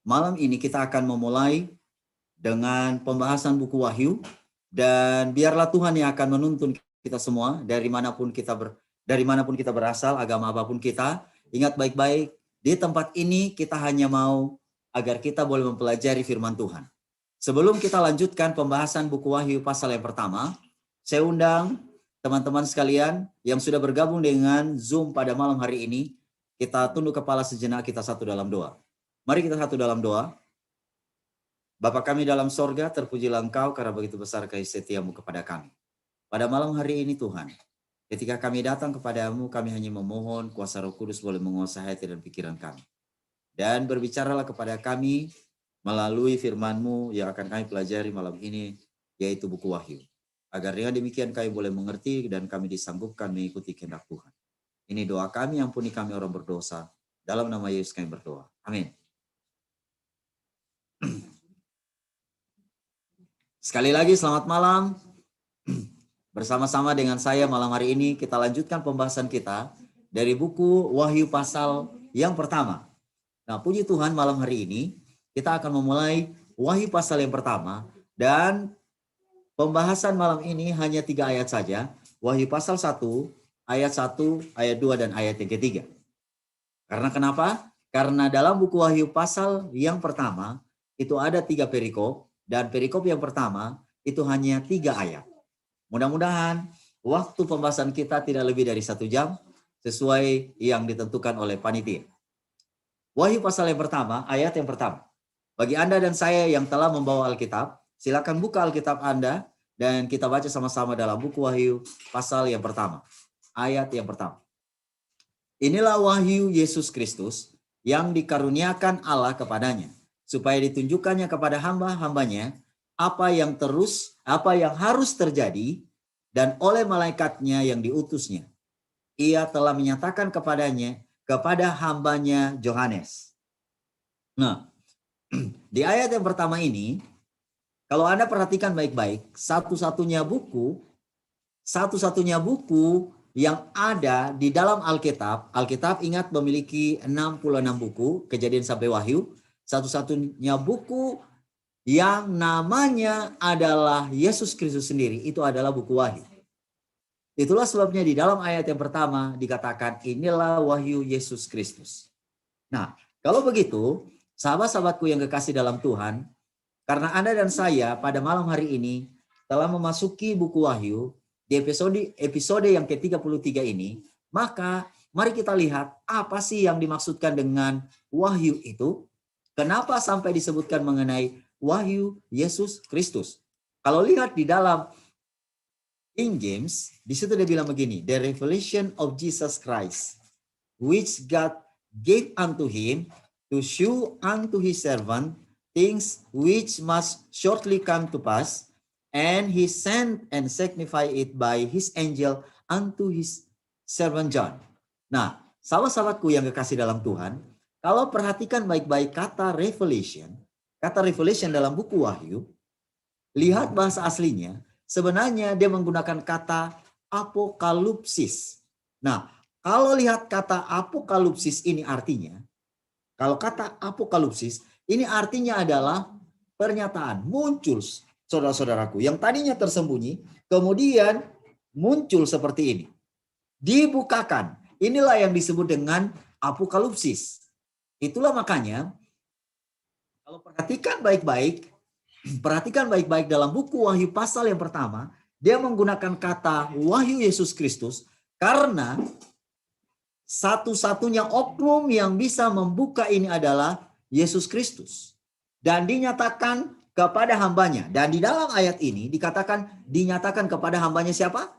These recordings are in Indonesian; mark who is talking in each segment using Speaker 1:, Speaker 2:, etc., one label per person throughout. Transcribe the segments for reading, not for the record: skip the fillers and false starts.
Speaker 1: malam ini kita akan memulai dengan pembahasan buku Wahyu, dan biarlah Tuhan yang akan menuntun kita semua dari manapun kita berasal, agama apapun kita. Ingat baik-baik, di tempat ini kita hanya mau agar kita boleh mempelajari firman Tuhan. Sebelum kita lanjutkan pembahasan buku Wahyu pasal yang pertama, saya undang teman-teman sekalian yang sudah bergabung dengan Zoom pada malam hari ini, kita tunduk kepala sejenak, kita satu dalam doa. Mari kita satu dalam doa. Bapa kami dalam sorga, terpujilah Engkau karena begitu besar kasih setiamu kepada kami. Pada malam hari ini Tuhan, ketika kami datang kepadamu, kami hanya memohon kuasa Roh Kudus boleh menguasai hati dan pikiran kami. Dan berbicaralah kepada kami melalui firman-Mu yang akan kami pelajari malam ini, yaitu buku Wahyu. Agar dengan demikian kami boleh mengerti dan kami disanggupkan mengikuti kehendak Tuhan. Ini doa kami, ampuni kami orang berdosa. Dalam nama Yesus kami berdoa. Amin. Sekali lagi selamat malam. Bersama-sama dengan saya malam hari ini kita lanjutkan pembahasan kita dari buku Wahyu pasal yang pertama. Nah, puji Tuhan, malam hari ini kita akan memulai Wahyu pasal yang pertama, dan pembahasan malam ini hanya 3 ayat saja. Wahyu pasal 1, ayat 1, ayat 2, dan ayat yang ketiga. Karena kenapa? Karena dalam buku Wahyu pasal yang pertama itu ada 3 perikop. Dan perikop yang pertama itu hanya 3 ayat. Mudah-mudahan waktu pembahasan kita tidak lebih dari 1 jam sesuai yang ditentukan oleh panitia. Wahyu pasal yang pertama, ayat yang pertama. Bagi Anda dan saya yang telah membawa Alkitab, silakan buka Alkitab Anda dan kita baca sama-sama dalam buku Wahyu pasal yang pertama. Ayat yang pertama. Inilah wahyu Yesus Kristus yang dikaruniakan Allah kepadanya, supaya ditunjukkannya kepada hamba-hambanya apa yang harus terjadi, dan oleh malaikatnya yang diutusnya. Ia telah menyatakan kepada hambanya Yohanes. Nah, di ayat yang pertama ini, kalau Anda perhatikan baik-baik, satu-satunya buku yang ada di dalam Alkitab ingat memiliki 66 buku, Kejadian sampai Wahyu. Satu-satunya buku yang namanya adalah Yesus Kristus sendiri, itu adalah buku Wahyu. Itulah sebabnya di dalam ayat yang pertama dikatakan inilah wahyu Yesus Kristus. Nah, kalau begitu, sahabat-sahabatku yang kekasih dalam Tuhan, karena Anda dan saya pada malam hari ini telah memasuki buku Wahyu di episode yang ke-33 ini, maka mari kita lihat apa sih yang dimaksudkan dengan wahyu itu. Kenapa sampai disebutkan mengenai wahyu Yesus Kristus? Kalau lihat di dalam King James, di situ dia bilang begini, the revelation of Jesus Christ, which God gave unto him to show unto his servant things which must shortly come to pass, and he sent and signified it by his angel unto his servant John. Nah, sahabat-sahabatku yang kekasih dalam Tuhan, kalau perhatikan baik-baik kata revelation dalam buku Wahyu, lihat bahasa aslinya, sebenarnya dia menggunakan kata apokalipsis. Nah, kalau lihat kata apokalipsis ini artinya, kalau kata apokalipsis ini artinya adalah pernyataan, muncul, saudara-saudaraku, yang tadinya tersembunyi, kemudian muncul seperti ini. Dibukakan. Inilah yang disebut dengan apokalipsis. Itulah makanya, kalau perhatikan baik-baik dalam buku Wahyu pasal yang pertama, dia menggunakan kata wahyu Yesus Kristus, karena satu-satunya oknum yang bisa membuka ini adalah Yesus Kristus. Dan dinyatakan kepada hambanya. Dan di dalam ayat ini dinyatakan kepada hambanya siapa?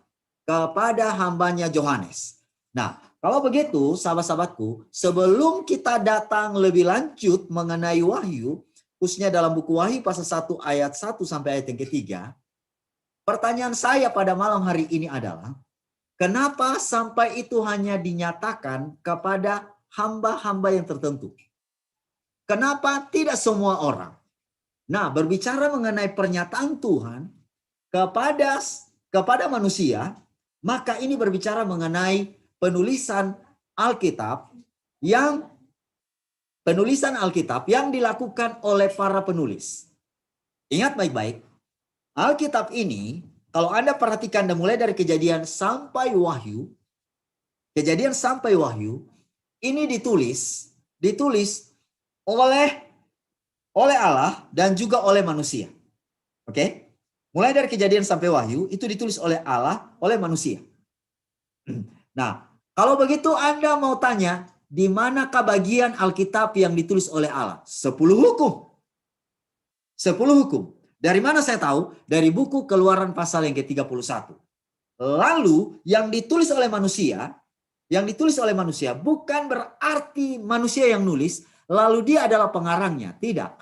Speaker 1: Kepada hambanya Yohanes. Nah, kalau begitu sahabat-sahabatku, sebelum kita datang lebih lanjut mengenai wahyu, khususnya dalam buku Wahyu pasal 1 ayat 1 sampai ayat yang ketiga, pertanyaan saya pada malam hari ini adalah, kenapa sampai itu hanya dinyatakan kepada hamba-hamba yang tertentu? Kenapa tidak semua orang? Nah, berbicara mengenai pernyataan Tuhan kepada manusia, maka ini berbicara mengenai penulisan Alkitab yang penulisan Alkitab yang dilakukan oleh para penulis. Ingat baik-baik, Alkitab ini kalau Anda perhatikan dan mulai dari Kejadian sampai Wahyu, ini ditulis oleh Allah dan juga oleh manusia. Oke? Mulai dari Kejadian sampai Wahyu itu ditulis oleh Allah, oleh manusia. Nah, kalau begitu Anda mau tanya, di manakah bagian Alkitab yang ditulis oleh Allah? 10 hukum. 10 hukum. Dari mana saya tahu? Dari buku Keluaran pasal yang ke-31. Lalu yang ditulis oleh manusia bukan berarti manusia yang nulis, lalu dia adalah pengarangnya. Tidak.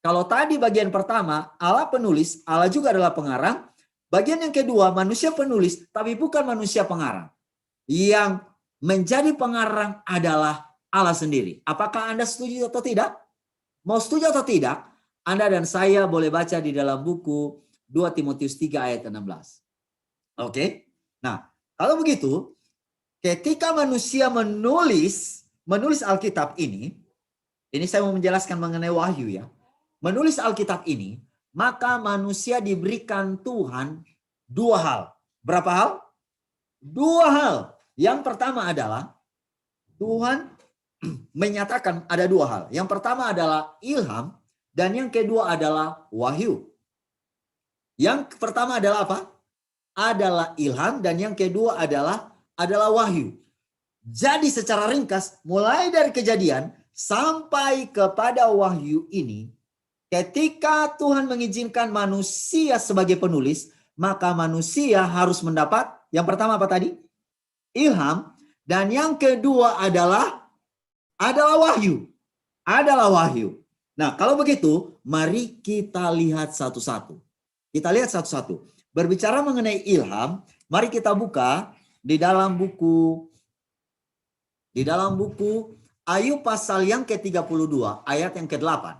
Speaker 1: Kalau tadi bagian pertama, Allah penulis, Allah juga adalah pengarang. Bagian yang kedua, manusia penulis, tapi bukan manusia pengarang. Yang menjadi pengarang adalah Allah sendiri. Apakah Anda setuju atau tidak? Mau setuju atau tidak? Anda dan saya boleh baca di dalam buku 2 Timotius 3 ayat 16. Oke? Nah, kalau begitu, ketika manusia menulis Alkitab ini saya mau menjelaskan mengenai Wahyu ya. Menulis Alkitab ini, maka manusia diberikan Tuhan 2 hal. Berapa hal? 2 hal. Yang pertama adalah Tuhan menyatakan ada 2 hal. Yang pertama adalah ilham dan yang kedua adalah wahyu. Yang pertama adalah apa? Adalah ilham dan yang kedua adalah wahyu. Jadi secara ringkas mulai dari Kejadian sampai kepada Wahyu ini, ketika Tuhan mengizinkan manusia sebagai penulis, maka manusia harus mendapat yang pertama apa tadi? Ilham. Dan yang kedua adalah wahyu. Nah, kalau begitu, mari kita lihat satu-satu. Berbicara mengenai ilham, mari kita buka di dalam buku Ayub pasal yang ke-32 ayat yang ke-8.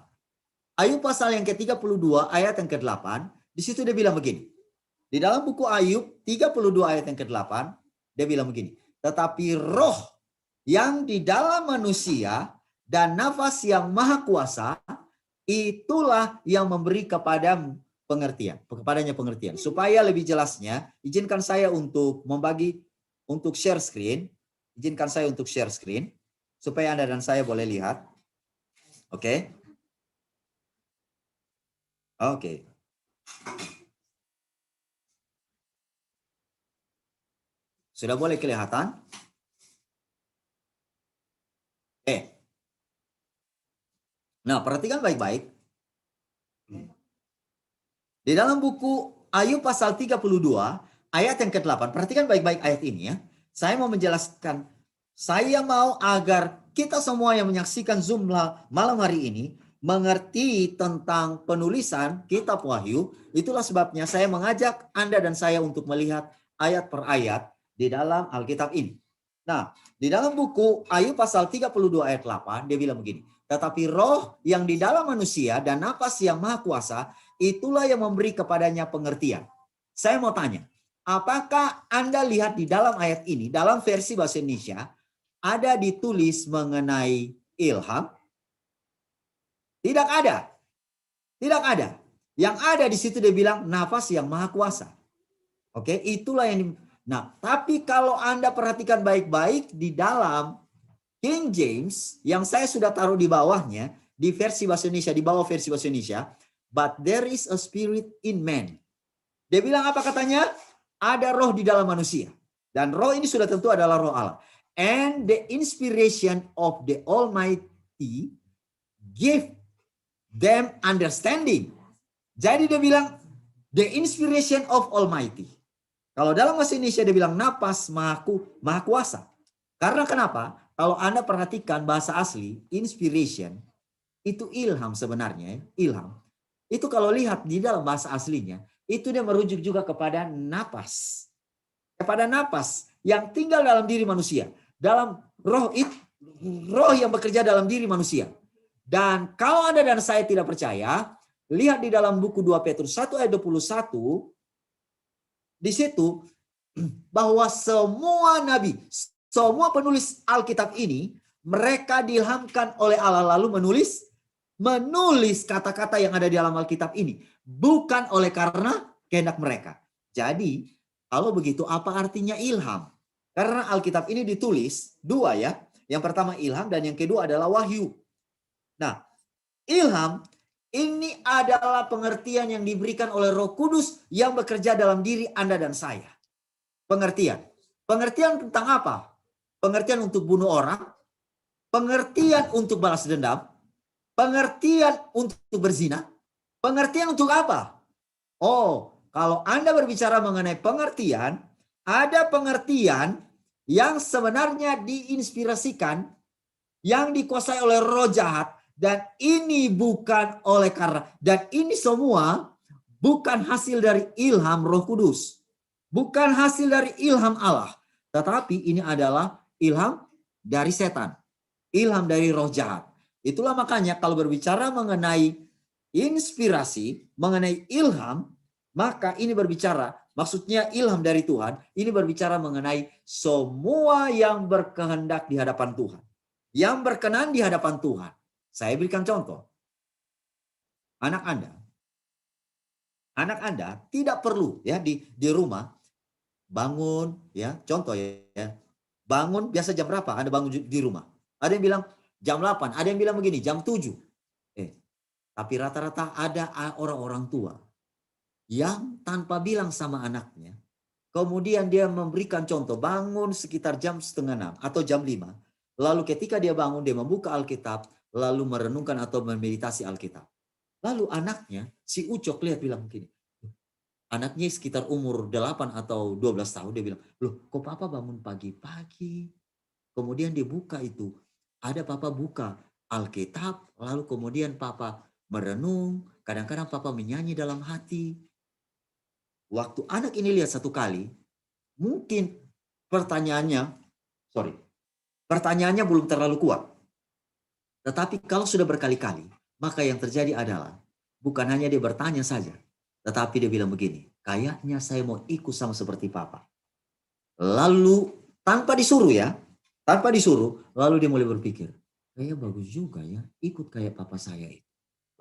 Speaker 1: Ayub pasal yang ke-32 ayat yang ke-8, di situ dia bilang begini. Di dalam buku Ayub 32 ayat yang ke-8, dia bilang begini. Tetapi roh yang di dalam manusia dan nafas yang maha kuasa, itulah yang memberi kepadanya pengertian. Supaya lebih jelasnya, izinkan saya untuk share screen. Supaya Anda dan saya boleh lihat. Oke. Sudah boleh kelihatan? Nah, perhatikan baik-baik. Di dalam buku Ayub pasal 32 ayat yang ke-8. Perhatikan baik-baik ayat ini ya. Saya mau menjelaskan. Saya mau agar kita semua yang menyaksikan Zoom malam hari ini mengerti tentang penulisan kitab Wahyu. Itulah sebabnya saya mengajak Anda dan saya untuk melihat ayat per ayat di dalam Alkitab ini. Nah, di dalam buku Ayub pasal 32 ayat 8, dia bilang begini. Tetapi roh yang di dalam manusia dan napas yang maha kuasa, itulah yang memberi kepadanya pengertian. Saya mau tanya, apakah Anda lihat di dalam ayat ini, dalam versi bahasa Indonesia, ada ditulis mengenai ilham? Tidak ada. Yang ada di situ dia bilang nafas yang maha kuasa. Oke, itulah yang Nah, tapi kalau Anda perhatikan baik-baik di dalam King James yang saya sudah taruh di bawahnya, di versi bahasa Indonesia, di bawah versi bahasa Indonesia, but there is a spirit in man. Dia bilang apa katanya? Ada roh di dalam manusia. Dan roh ini sudah tentu adalah roh Allah. And the inspiration of the Almighty give them understanding. Jadi dia bilang the inspiration of Almighty. Kalau dalam bahasa Indonesia dia bilang napas maha kuasa. Karena kenapa? Kalau Anda perhatikan bahasa asli, inspiration, itu ilham sebenarnya. Ilham. Itu kalau lihat di dalam bahasa aslinya, itu dia merujuk juga kepada napas. Kepada napas yang tinggal dalam diri manusia. Dalam roh yang bekerja dalam diri manusia. Dan kalau Anda dan saya tidak percaya, lihat di dalam buku 2 Petrus 1 ayat 21, di situ bahwa semua nabi, semua penulis Alkitab ini Mereka diilhamkan oleh Allah lalu menulis kata-kata yang ada di dalam Alkitab ini. Bukan oleh karena kehendak mereka. Jadi, kalau begitu apa artinya ilham? Karena Alkitab ini ditulis dua ya. Yang pertama ilham dan yang kedua adalah wahyu. Nah, ilham ini adalah pengertian yang diberikan oleh Roh Kudus yang bekerja dalam diri Anda dan saya. Pengertian. Pengertian tentang apa? Pengertian untuk bunuh orang, pengertian untuk balas dendam, pengertian untuk berzina, pengertian untuk apa? Oh, kalau Anda berbicara mengenai pengertian, ada pengertian yang sebenarnya diinspirasikan, yang dikuasai oleh roh jahat, dan ini bukan oleh karena, dan ini semua bukan hasil dari ilham Roh Kudus. Bukan hasil dari ilham Allah. Tetapi ini adalah ilham dari setan. Ilham dari roh jahat. Itulah makanya kalau berbicara mengenai inspirasi, mengenai ilham, maka ini berbicara, maksudnya ilham dari Tuhan, ini berbicara mengenai semua yang berkehendak di hadapan Tuhan. Yang berkenan di hadapan Tuhan. Saya berikan contoh. Anak Anda tidak perlu ya di rumah bangun ya, contoh ya. Bangun biasa jam berapa Anda bangun di rumah? Ada yang bilang jam 8, ada yang bilang begini, jam 7. Tapi rata-rata ada orang-orang tua yang tanpa bilang sama anaknya, kemudian dia memberikan contoh bangun sekitar jam 5:30 atau jam 5. Lalu ketika dia bangun, dia membuka Alkitab, lalu merenungkan atau memeditasi Alkitab. Lalu anaknya, si Ucok lihat bilang begini, anaknya sekitar umur 8 atau 12 tahun, dia bilang, loh kok papa bangun pagi-pagi? Kemudian dia buka itu, ada papa buka Alkitab, lalu kemudian papa merenung, kadang-kadang papa menyanyi dalam hati. Waktu anak ini lihat satu kali, mungkin pertanyaannya belum terlalu kuat. Tetapi kalau sudah berkali-kali, maka yang terjadi adalah bukan hanya dia bertanya saja, tetapi dia bilang begini, kayaknya saya mau ikut sama seperti papa. Lalu tanpa disuruh, lalu dia mulai berpikir, kayaknya bagus juga ya, ikut kayak papa saya itu.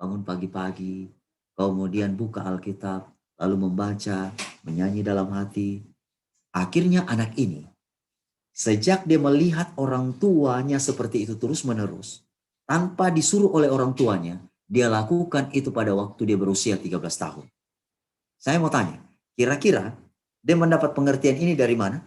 Speaker 1: Bangun pagi-pagi, kemudian buka Alkitab, lalu membaca, menyanyi dalam hati. Akhirnya anak ini, sejak dia melihat orang tuanya seperti itu terus-menerus, tanpa disuruh oleh orang tuanya, dia lakukan itu pada waktu dia berusia 13 tahun. Saya mau tanya, kira-kira dia mendapat pengertian ini dari mana?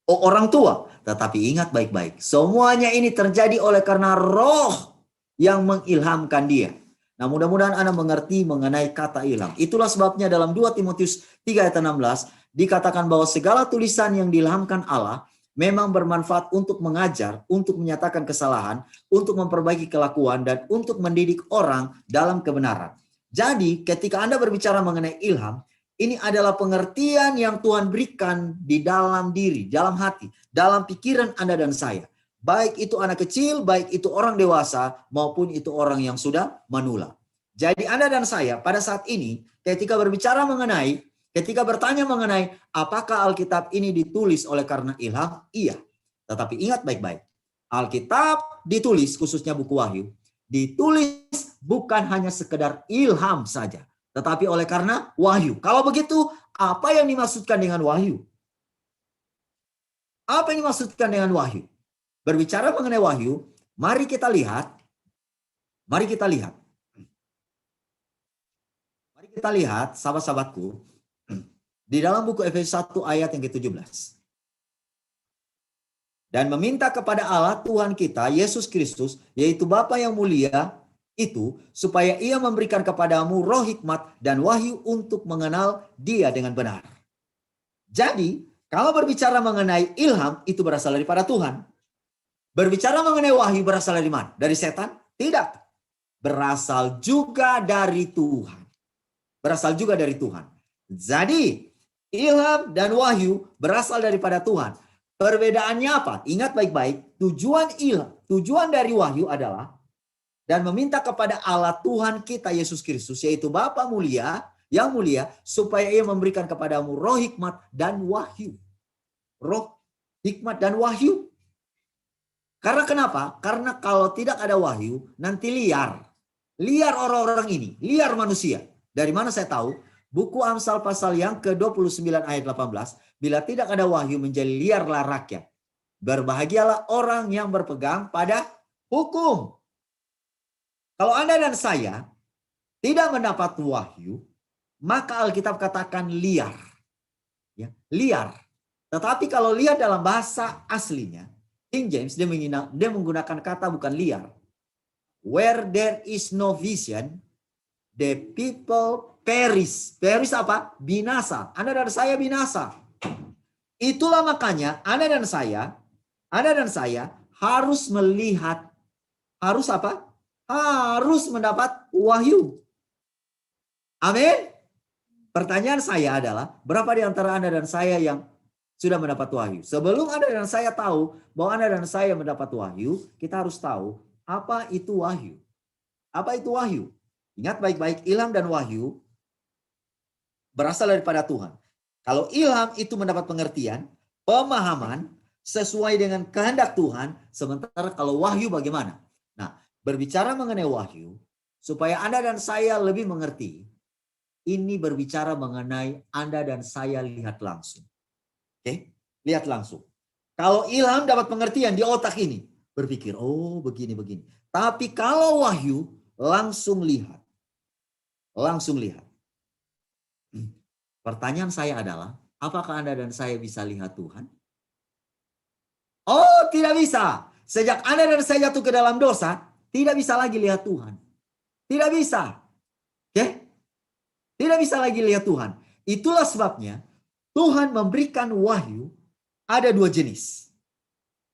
Speaker 1: Oh, orang tua. Tetapi ingat baik-baik, semuanya ini terjadi oleh karena roh yang mengilhamkan dia. Nah, mudah-mudahan Anda mengerti mengenai kata ilham. Itulah sebabnya dalam 2 Timotius 3 ayat 16 dikatakan bahwa segala tulisan yang diilhamkan Allah memang bermanfaat untuk mengajar, untuk menyatakan kesalahan, untuk memperbaiki kelakuan, dan untuk mendidik orang dalam kebenaran. Jadi ketika Anda berbicara mengenai ilham, ini adalah pengertian yang Tuhan berikan di dalam diri, dalam hati, dalam pikiran Anda dan saya. Baik itu anak kecil, baik itu orang dewasa, maupun itu orang yang sudah menula. Jadi Anda dan saya pada saat ini ketika berbicara mengenai, ketika bertanya mengenai apakah Alkitab ini ditulis oleh karena ilham? Iya. Tetapi ingat baik-baik, Alkitab ditulis, khususnya buku Wahyu, ditulis bukan hanya sekedar ilham saja, tetapi oleh karena wahyu. Kalau begitu, apa yang dimaksudkan dengan wahyu? Apa yang dimaksudkan dengan wahyu? Berbicara mengenai wahyu, mari kita lihat. Mari kita lihat, sahabat-sahabatku, di dalam buku Efesus 1 ayat yang ke-17. Dan meminta kepada Allah Tuhan kita, Yesus Kristus, yaitu Bapa yang mulia, itu supaya ia memberikan kepadamu roh hikmat dan wahyu untuk mengenal dia dengan benar. Jadi, kalau berbicara mengenai ilham, itu berasal daripada Tuhan. Berbicara mengenai wahyu berasal dari mana? Dari setan? Tidak. Berasal juga dari Tuhan. Berasal juga dari Tuhan. Jadi, ilham dan wahyu berasal daripada Tuhan. Perbedaannya apa? Ingat baik-baik, tujuan dari wahyu adalah dan meminta kepada Allah Tuhan kita Yesus Kristus, yaitu Bapa mulia, yang mulia, supaya ia memberikan kepadamu roh hikmat dan wahyu. Roh hikmat dan wahyu. Karena kenapa? Karena kalau tidak ada wahyu, nanti liar. Liar orang-orang ini, liar manusia. Dari mana saya tahu? Buku Amsal pasal yang ke-29 ayat 18, bila tidak ada wahyu menjadi liarlah rakyat. Berbahagialah orang yang berpegang pada hukum. Kalau Anda dan saya tidak mendapat wahyu, maka Alkitab katakan liar. Ya, liar. Tetapi kalau lihat dalam bahasa aslinya, King James dia menggunakan kata bukan liar. Where there is no vision, the people perish. Perish apa? Binasa. Anda dan saya binasa. Itulah makanya Anda dan saya harus melihat, harus apa? Harus mendapat wahyu. Amin. Pertanyaan saya adalah, berapa di antara Anda dan saya yang sudah mendapat wahyu? Sebelum Anda dan saya tahu bahwa Anda dan saya mendapat wahyu, kita harus tahu apa itu wahyu. Apa itu wahyu? Ingat baik-baik, ilham dan wahyu berasal daripada Tuhan. Kalau ilham itu mendapat pengertian, pemahaman sesuai dengan kehendak Tuhan, sementara kalau wahyu bagaimana? Nah, berbicara mengenai wahyu, supaya Anda dan saya lebih mengerti, ini berbicara mengenai Anda dan saya lihat langsung. Oke, lihat langsung. Kalau ilham dapat pengertian di otak ini, berpikir, oh begini-begini. Tapi kalau wahyu, langsung lihat. Langsung lihat. Pertanyaan saya adalah, apakah Anda dan saya bisa lihat Tuhan? Oh, tidak bisa. Sejak Anda dan saya jatuh ke dalam dosa, tidak bisa lagi lihat Tuhan. Tidak bisa. Oke? Tidak bisa lagi lihat Tuhan. Itulah sebabnya Tuhan memberikan wahyu ada dua jenis.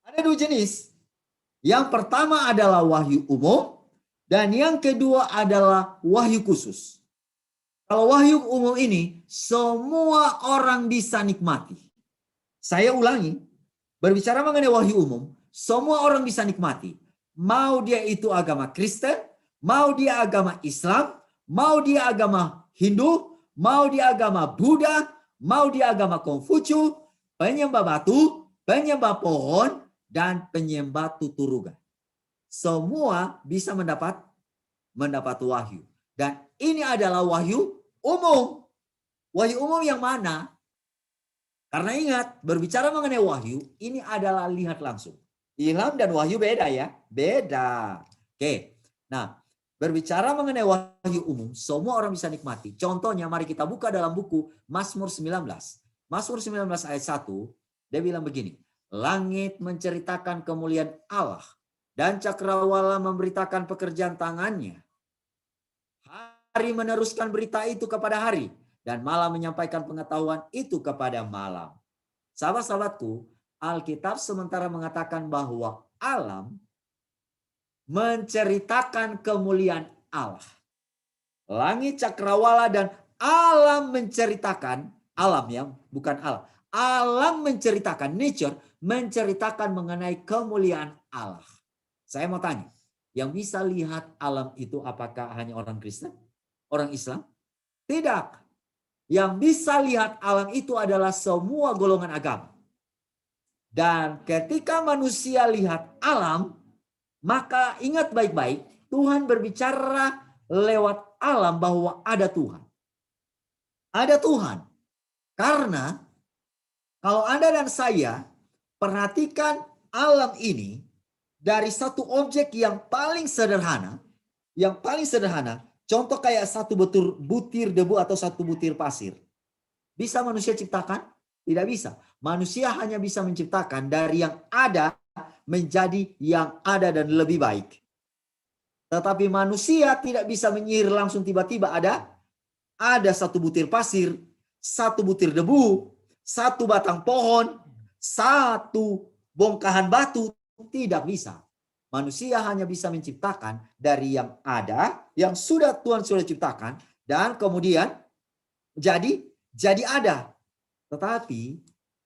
Speaker 1: Ada dua jenis. Yang pertama adalah wahyu umum dan yang kedua adalah wahyu khusus. Kalau wahyu umum ini semua orang bisa nikmati. Saya ulangi, berbicara mengenai wahyu umum, semua orang bisa nikmati. Mau dia itu agama Kristen, mau dia agama Islam, mau dia agama Hindu, mau dia agama Buddha, mau dia agama Konghucu, penyembah batu, penyembah pohon, dan penyembah tuturuga. Semua bisa mendapat wahyu. Dan ini adalah wahyu umum. Wahyu umum yang mana? Karena ingat, berbicara mengenai wahyu, ini adalah lihat langsung. Ilham dan wahyu beda ya, beda. Oke, nah berbicara mengenai wahyu umum, semua orang bisa nikmati. Contohnya, mari kita buka dalam buku Mazmur 19. Mazmur 19 ayat 1, dia bilang begini, langit menceritakan kemuliaan Allah, dan cakrawala memberitakan pekerjaan tangannya. Hari meneruskan berita itu kepada hari, dan malam menyampaikan pengetahuan itu kepada malam. Sahabat-sahabatku, Alkitab sementara mengatakan bahwa alam menceritakan kemuliaan Allah. Langit cakrawala dan alam menceritakan, alam yang bukan Allah. Alam menceritakan, nature menceritakan mengenai kemuliaan Allah. Saya mau tanya, yang bisa lihat alam itu apakah hanya orang Kristen? Orang Islam? Tidak. Yang bisa lihat alam itu adalah semua golongan agama. Dan ketika manusia lihat alam, maka ingat baik-baik, Tuhan berbicara lewat alam bahwa ada Tuhan. Ada Tuhan. Karena kalau Anda dan saya perhatikan alam ini dari satu objek yang paling sederhana, contoh kayak satu butir debu atau satu butir pasir. Bisa manusia ciptakan? Tidak bisa. Manusia hanya bisa menciptakan dari yang ada menjadi yang ada dan lebih baik. Tetapi manusia tidak bisa menyihir langsung tiba-tiba ada satu butir pasir, satu butir debu, satu batang pohon, satu bongkahan batu. Tidak bisa. Manusia hanya bisa menciptakan dari yang ada, yang Tuhan sudah ciptakan, dan kemudian jadi ada. Tetapi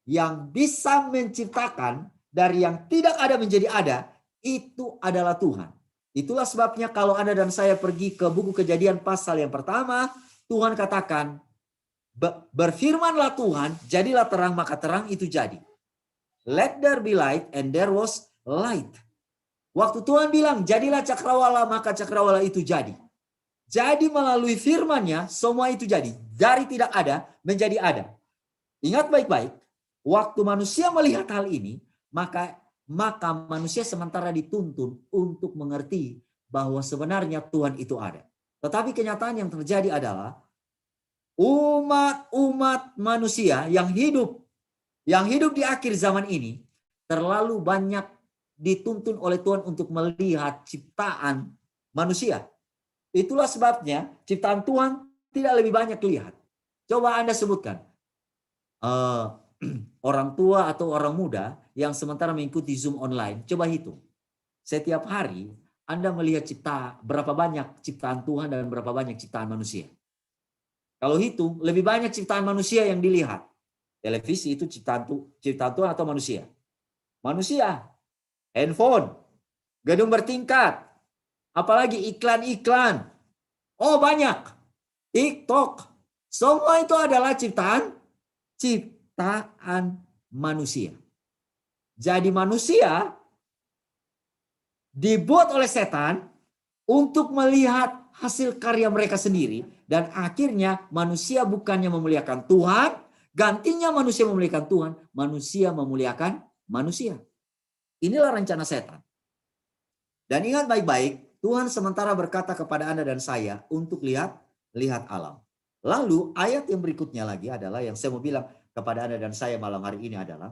Speaker 1: yang bisa menciptakan dari yang tidak ada menjadi ada, itu adalah Tuhan. Itulah sebabnya kalau Anda dan saya pergi ke buku Kejadian pasal yang pertama, Tuhan katakan, berfirmanlah Tuhan, jadilah terang, maka terang itu jadi. Let there be light, and there was light. Waktu Tuhan bilang, jadilah cakrawala, maka cakrawala itu jadi. Jadi melalui firman-Nya, semua itu jadi. Dari tidak ada, menjadi ada. Ingat baik-baik, waktu manusia melihat hal ini, maka manusia sementara dituntun untuk mengerti bahwa sebenarnya Tuhan itu ada. Tetapi kenyataan yang terjadi adalah, umat manusia yang hidup di akhir zaman ini, terlalu banyak dituntun oleh Tuhan untuk melihat ciptaan manusia. Itulah sebabnya ciptaan Tuhan tidak lebih banyak lihat. Coba Anda sebutkan orang tua atau orang muda yang sementara mengikuti Zoom online. Coba hitung. Setiap hari Anda melihat berapa banyak ciptaan Tuhan dan berapa banyak ciptaan manusia. Kalau hitung, lebih banyak ciptaan manusia yang dilihat. Televisi itu ciptaan Tuhan atau manusia? Manusia. Handphone, gedung bertingkat, apalagi iklan-iklan. Oh banyak. TikTok. Semua itu adalah ciptaan manusia. Jadi manusia dibuat oleh setan untuk melihat hasil karya mereka sendiri. Dan akhirnya manusia bukannya memuliakan Tuhan, gantinya manusia memuliakan Tuhan, manusia memuliakan manusia. Inilah rencana setan. Dan ingat baik-baik, Tuhan sementara berkata kepada Anda dan saya untuk lihat alam. Lalu ayat yang berikutnya lagi adalah yang saya mau bilang kepada Anda dan saya malam hari ini adalah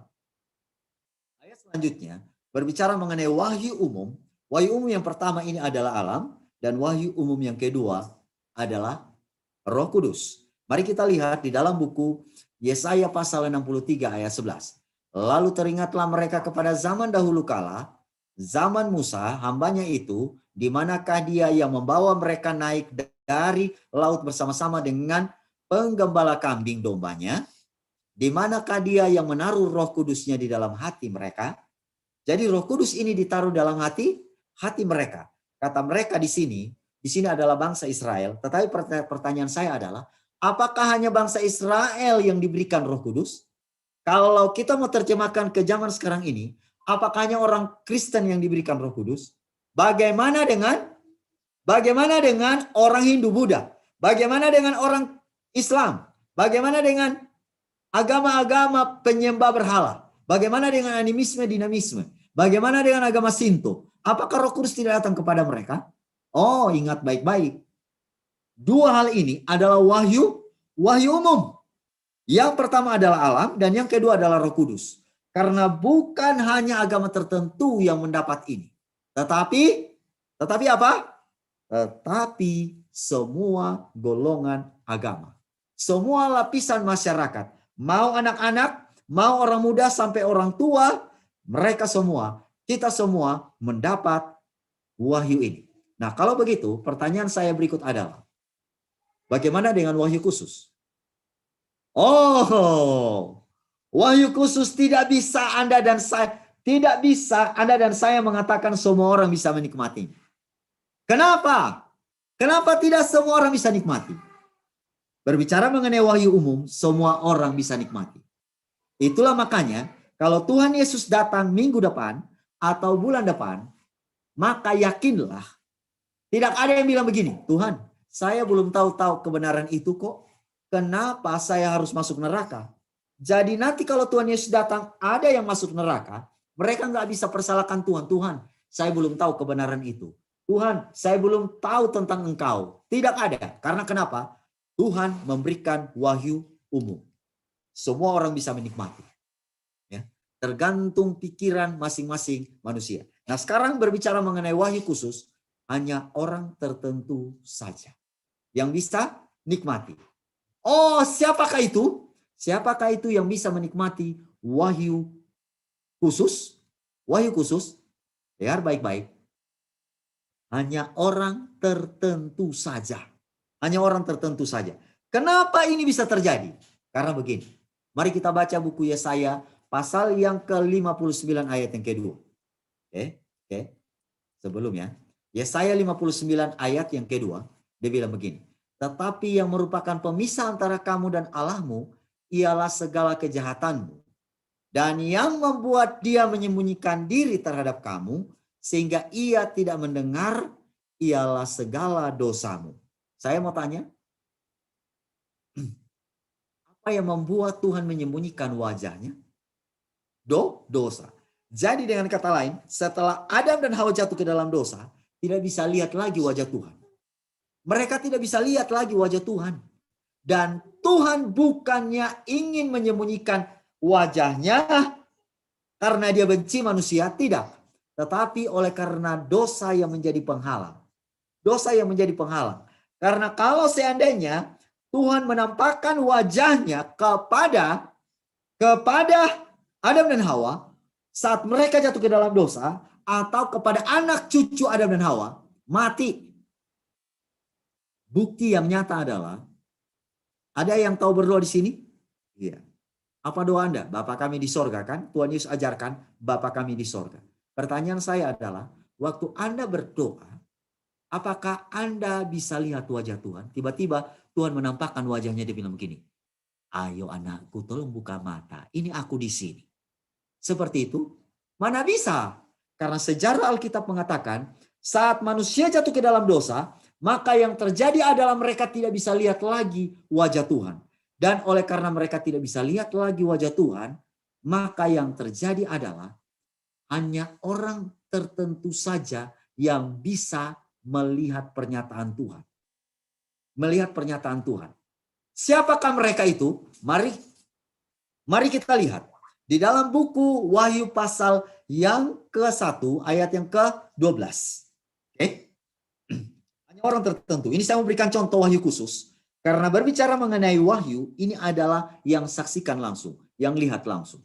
Speaker 1: ayat selanjutnya berbicara mengenai wahyu umum. Wahyu umum yang pertama ini adalah alam, dan wahyu umum yang kedua adalah Roh Kudus. Mari kita lihat di dalam buku Yesaya pasal 63 ayat 11. Lalu teringatlah mereka kepada zaman dahulu kala, zaman Musa, hambanya itu, di manakah dia yang membawa mereka naik dari laut bersama-sama dengan penggembala kambing dombanya, di manakah dia yang menaruh Roh Kudusnya di dalam hati mereka. Jadi Roh Kudus ini ditaruh dalam hati mereka. Kata mereka di sini adalah bangsa Israel. Tetapi pertanyaan saya adalah, apakah hanya bangsa Israel yang diberikan Roh Kudus? Kalau kita mau terjemahkan ke zaman sekarang ini, apakah hanya orang Kristen yang diberikan Roh Kudus? Bagaimana dengan orang Hindu Buddha? Bagaimana dengan orang Islam? Bagaimana dengan agama-agama penyembah berhala? Bagaimana dengan animisme, dinamisme? Bagaimana dengan agama Sinto? Apakah Roh Kudus tidak datang kepada mereka? Oh, ingat baik-baik. Dua hal ini adalah wahyu umum. Yang pertama adalah alam dan yang kedua adalah Roh Kudus. Karena bukan hanya agama tertentu yang mendapat ini. Tetapi apa? Tetapi semua golongan agama. Semua lapisan masyarakat. Mau anak-anak, mau orang muda sampai orang tua, mereka semua, kita semua mendapat wahyu ini. Nah, kalau begitu, pertanyaan saya berikut adalah, bagaimana dengan wahyu khusus? Oh, wahyu khusus tidak bisa Anda dan saya mengatakan semua orang bisa menikmatinya. Kenapa? Kenapa tidak semua orang bisa nikmati? Berbicara mengenai wahyu umum, semua orang bisa nikmati. Itulah makanya kalau Tuhan Yesus datang minggu depan atau bulan depan, maka yakinlah, tidak ada yang bilang begini, Tuhan, saya belum tahu kebenaran itu kok. Kenapa saya harus masuk neraka? Jadi nanti kalau Tuhan Yesus datang, ada yang masuk neraka, mereka nggak bisa persalahkan Tuhan. Tuhan, saya belum tahu kebenaran itu. Tuhan, saya belum tahu tentang Engkau. Tidak ada. Karena kenapa? Tuhan memberikan wahyu umum. Semua orang bisa menikmati. Ya, tergantung pikiran masing-masing manusia. Nah, sekarang berbicara mengenai wahyu khusus, hanya orang tertentu saja yang bisa nikmati. Oh, siapakah itu? Siapakah itu yang bisa menikmati wahyu khusus? Wahyu khusus, dengar baik-baik. Hanya orang tertentu saja. Hanya orang tertentu saja. Kenapa ini bisa terjadi? Karena begini. Mari kita baca buku Yesaya pasal yang ke-59 ayat yang kedua. Oke. Sebelumnya, Yesaya 59 ayat yang kedua, dia bilang begini. Tetapi yang merupakan pemisah antara kamu dan Allahmu ialah segala kejahatanmu. Dan yang membuat dia menyembunyikan diri terhadap kamu sehingga ia tidak mendengar, ialah segala dosamu. Saya mau tanya, apa yang membuat Tuhan menyembunyikan wajahnya? Dosa. Jadi dengan kata lain, setelah Adam dan Hawa jatuh ke dalam dosa, tidak bisa lihat lagi wajah Tuhan. Mereka tidak bisa lihat lagi wajah Tuhan. Dan Tuhan bukannya ingin menyembunyikan wajahnya karena dia benci manusia, tidak. Tetapi oleh karena dosa yang menjadi penghalang. Dosa yang menjadi penghalang. Karena kalau seandainya Tuhan menampakkan wajahnya kepada Adam dan Hawa saat mereka jatuh ke dalam dosa, atau kepada anak cucu Adam dan Hawa, mati. Bukti yang nyata adalah, ada yang tahu berdoa di sini? Iya. Apa doa Anda? Bapa kami di sorga, kan? Tuhan Yesus ajarkan, Bapa kami di sorga. Pertanyaan saya adalah, waktu Anda berdoa, apakah Anda bisa lihat wajah Tuhan? Tiba-tiba Tuhan menampakkan wajahnya, dia bilang begini, ayo anakku, tolong buka mata. Ini aku di sini. Seperti itu? Mana bisa? Karena sejarah Alkitab mengatakan, saat manusia jatuh ke dalam dosa, maka yang terjadi adalah mereka tidak bisa lihat lagi wajah Tuhan. Dan oleh karena mereka tidak bisa lihat lagi wajah Tuhan, maka yang terjadi adalah hanya orang tertentu saja yang bisa melihat pernyataan Tuhan. Melihat pernyataan Tuhan. Siapakah mereka itu? Mari kita lihat. Di dalam buku Wahyu pasal yang ke-1 ayat yang ke-12. Oke. Hanya orang tertentu. Ini saya memberikan contoh wahyu khusus. Karena berbicara mengenai wahyu, ini adalah yang saksikan langsung. Yang lihat langsung.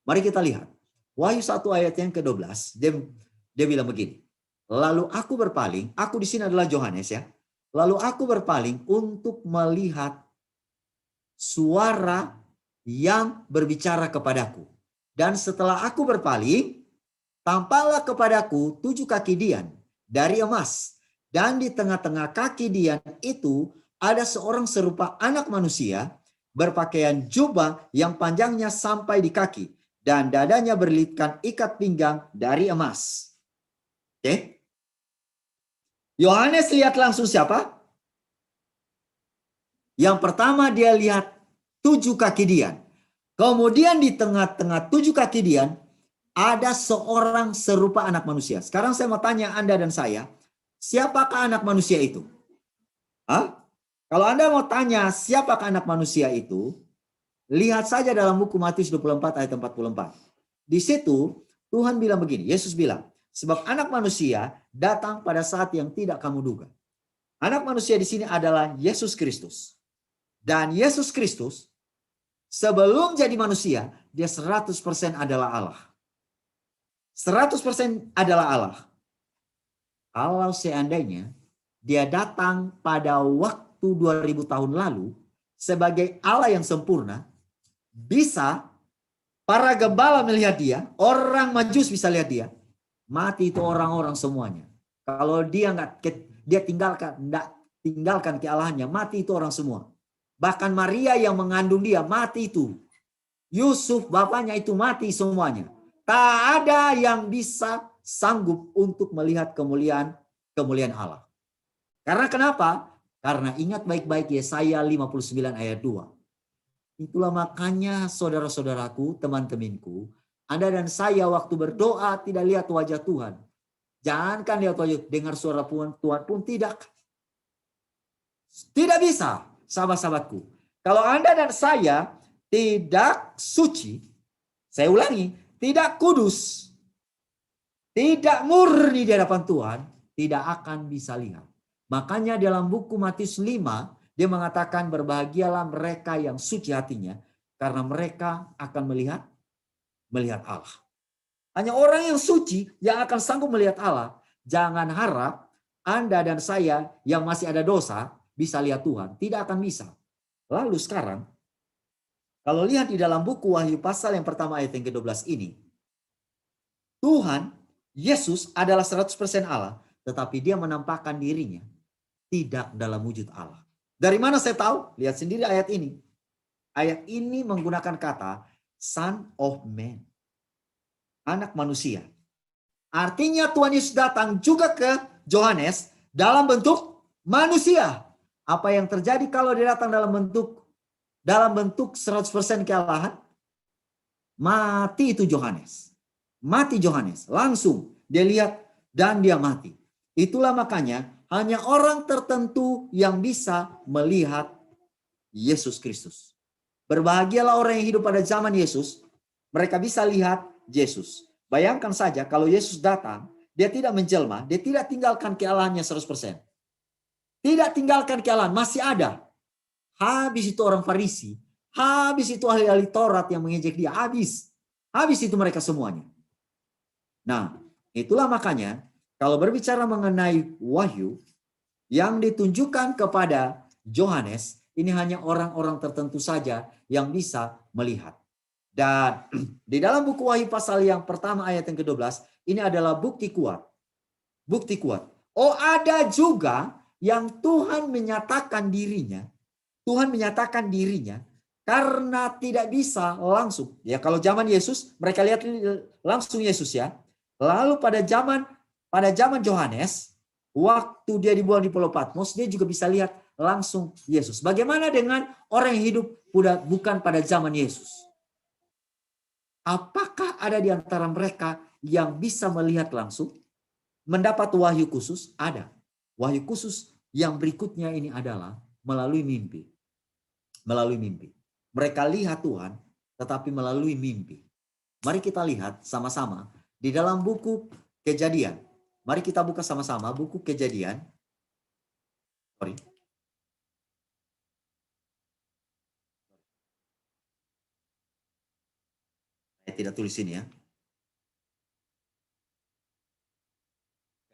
Speaker 1: Mari kita lihat. Wahyu 1 ayat yang ke-12. Dia bilang begini. Lalu aku berpaling. Aku di sini adalah Yohanes ya. Lalu aku berpaling untuk melihat suara yang berbicara kepadaku. Dan setelah aku berpaling, tampaklah kepadaku 7 kaki dian dari emas. Dan di tengah-tengah kaki dian itu ada seorang serupa anak manusia berpakaian jubah yang panjangnya sampai di kaki. Dan dadanya berlitkan ikat pinggang dari emas. Oke. Yohanes lihat langsung siapa? Yang pertama dia lihat 7 kaki dian. Kemudian di tengah-tengah 7 kaki dian ada seorang serupa anak manusia. Sekarang saya mau tanya Anda dan saya, siapakah anak manusia itu? Hah? Kalau Anda mau tanya siapakah anak manusia itu, lihat saja dalam buku Matius 24 ayat 44. Di situ Tuhan bilang begini, Yesus bilang, sebab anak manusia datang pada saat yang tidak kamu duga. Anak manusia di sini adalah Yesus Kristus. Dan Yesus Kristus sebelum jadi manusia, dia 100% adalah Allah. 100% adalah Allah. Kalau seandainya dia datang pada waktu 2000 tahun lalu sebagai Allah yang sempurna, bisa para gembala melihat dia, orang Majus bisa lihat dia, mati itu orang-orang semuanya. Kalau dia tinggalkan kealahannya, mati itu orang semua. Bahkan Maria yang mengandung dia mati itu. Yusuf bapaknya itu mati semuanya. Tak ada yang bisa sanggup untuk melihat kemuliaan Allah. Karena kenapa? Karena ingat baik-baik Yesaya 59 ayat 2. Itulah makanya saudara-saudaraku, teman-teminku, Anda dan saya waktu berdoa tidak lihat wajah Tuhan. Jangankan lihat wajah, dengar suara Tuhan pun tidak. Tidak bisa, sahabat-sahabatku. Kalau Anda dan saya tidak suci, saya ulangi, tidak kudus, tidak murni di hadapan Tuhan, tidak akan bisa lihat. Makanya dalam buku Matius 5, dia mengatakan berbahagialah mereka yang suci hatinya, karena mereka akan melihat Allah. Hanya orang yang suci yang akan sanggup melihat Allah. Jangan harap Anda dan saya yang masih ada dosa bisa lihat Tuhan. Tidak akan bisa. Lalu sekarang, kalau lihat di dalam buku Wahyu pasal yang pertama ayat yang ke-12 ini, Tuhan, Yesus adalah 100% Allah, tetapi dia menampakkan dirinya tidak dalam wujud Allah. Dari mana saya tahu? Lihat sendiri ayat ini. Ayat ini menggunakan kata Son of Man. Anak manusia. Artinya Tuhan Yesus datang juga ke Yohanes dalam bentuk manusia. Apa yang terjadi kalau dia datang dalam bentuk 100% kealahan? Mati itu Yohanes. Mati Yohanes. Langsung dia lihat dan dia mati. Itulah makanya hanya orang tertentu yang bisa melihat Yesus Kristus. Berbahagialah orang yang hidup pada zaman Yesus. Mereka bisa lihat Yesus. Bayangkan saja kalau Yesus datang, dia tidak menjelma, dia tidak tinggalkan kealahannya 100%. Tidak tinggalkan kealahan, masih ada. Habis itu orang Farisi, habis itu ahli-ahli Taurat yang mengejek dia, habis. Habis itu mereka semuanya. Nah, itulah makanya kalau berbicara mengenai wahyu yang ditunjukkan kepada Yohanes, ini hanya orang-orang tertentu saja yang bisa melihat. Dan di dalam buku Wahyu pasal yang pertama ayat yang ke-12, ini adalah bukti kuat. Bukti kuat. Oh, ada juga yang Tuhan menyatakan dirinya. Tuhan menyatakan dirinya karena tidak bisa langsung. Ya, kalau zaman Yesus, mereka lihat langsung Yesus ya. Lalu pada zaman Yohanes, waktu dia dibuang di Pulau Patmos, dia juga bisa lihat langsung Yesus. Bagaimana dengan orang yang hidup bukan pada zaman Yesus? Apakah ada di antara mereka yang bisa melihat langsung? Mendapat wahyu khusus? Ada. Wahyu khusus yang berikutnya ini adalah melalui mimpi. Melalui mimpi. Mereka lihat Tuhan, tetapi melalui mimpi. Mari kita lihat sama-sama di dalam buku Kejadian. Mari kita buka sama-sama buku Kejadian. Sorry. Saya tidak tulis ini ya.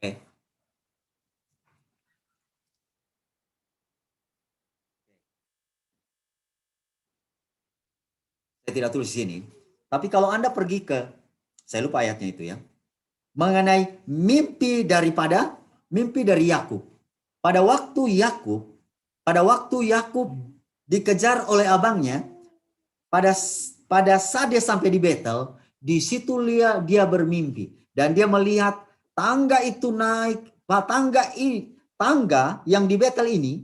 Speaker 1: Oke. Saya tidak tulis sini. Tapi kalau Anda pergi ke, saya lupa ayatnya itu ya. Mengenai mimpi dari Yakub. Pada waktu Yakub dikejar oleh abangnya, pada saat dia sampai di Betel, di situ dia bermimpi dan dia melihat tangga itu naik, tangga yang di Betel ini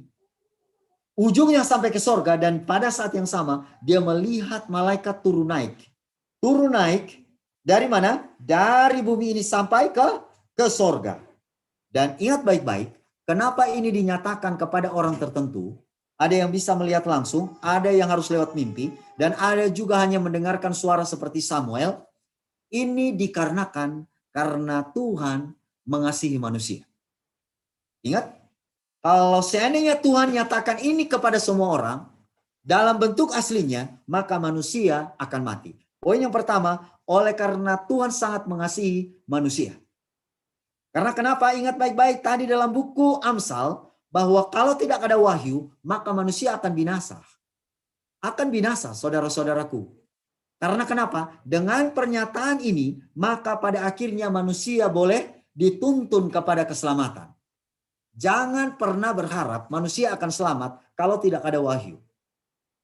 Speaker 1: ujungnya sampai ke sorga, dan pada saat yang sama dia melihat malaikat turun naik dari mana? Dari bumi ini sampai ke sorga. Dan ingat baik-baik, kenapa ini dinyatakan kepada orang tertentu? Ada yang bisa melihat langsung, ada yang harus lewat mimpi, dan ada juga hanya mendengarkan suara seperti Samuel. Ini dikarenakan karena Tuhan mengasihi manusia. Ingat, kalau seandainya Tuhan nyatakan ini kepada semua orang, dalam bentuk aslinya, maka manusia akan mati. Poin yang pertama, oleh karena Tuhan sangat mengasihi manusia. Karena kenapa? Ingat baik-baik tadi dalam buku Amsal, bahwa kalau tidak ada wahyu, maka manusia akan binasa. Akan binasa, saudara-saudaraku. Karena kenapa? Dengan pernyataan ini, maka pada akhirnya manusia boleh dituntun kepada keselamatan. Jangan pernah berharap manusia akan selamat kalau tidak ada wahyu.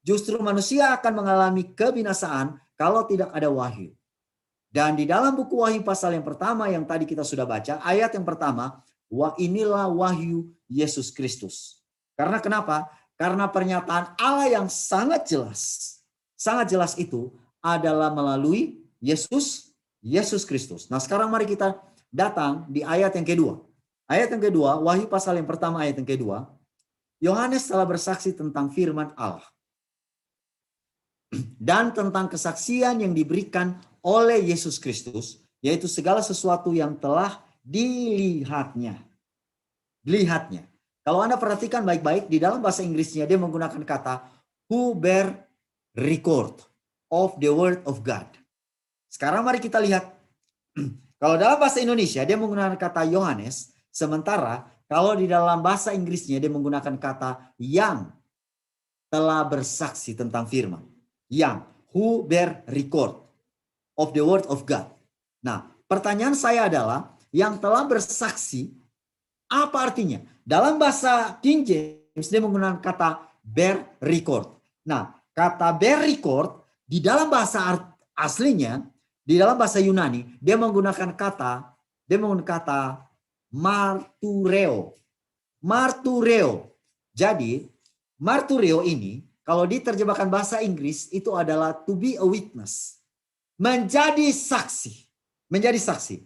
Speaker 1: Justru manusia akan mengalami kebinasaan kalau tidak ada wahyu. Dan di dalam buku Wahyu pasal yang pertama yang tadi kita sudah baca, ayat yang pertama, inilah wahyu Yesus Kristus. Karena kenapa? Karena pernyataan Allah yang sangat jelas itu adalah melalui Yesus Kristus. Nah, sekarang mari kita datang di ayat yang kedua. Ayat yang kedua, Wahyu pasal yang pertama ayat yang kedua, Yohanes telah bersaksi tentang firman Allah dan tentang kesaksian yang diberikan oleh Yesus Kristus, yaitu segala sesuatu yang telah dilihatnya. Kalau Anda perhatikan baik-baik, di dalam bahasa Inggrisnya dia menggunakan kata who bear record of the word of God. Sekarang mari kita lihat. Kalau dalam bahasa Indonesia dia menggunakan kata Yohanes, sementara kalau di dalam bahasa Inggrisnya dia menggunakan kata yang telah bersaksi tentang firman. Yang, who bear record of the word of God. Nah, pertanyaan saya adalah, yang telah bersaksi, apa artinya? Dalam bahasa King James, dia menggunakan kata bear record. Nah, kata bear record, di dalam bahasa aslinya, di dalam bahasa Yunani, dia menggunakan kata Dia menggunakan kata martureo. Martureo. Jadi, martureo ini kalau diterjemahkan bahasa Inggris itu adalah to be a witness. Menjadi saksi. Menjadi saksi.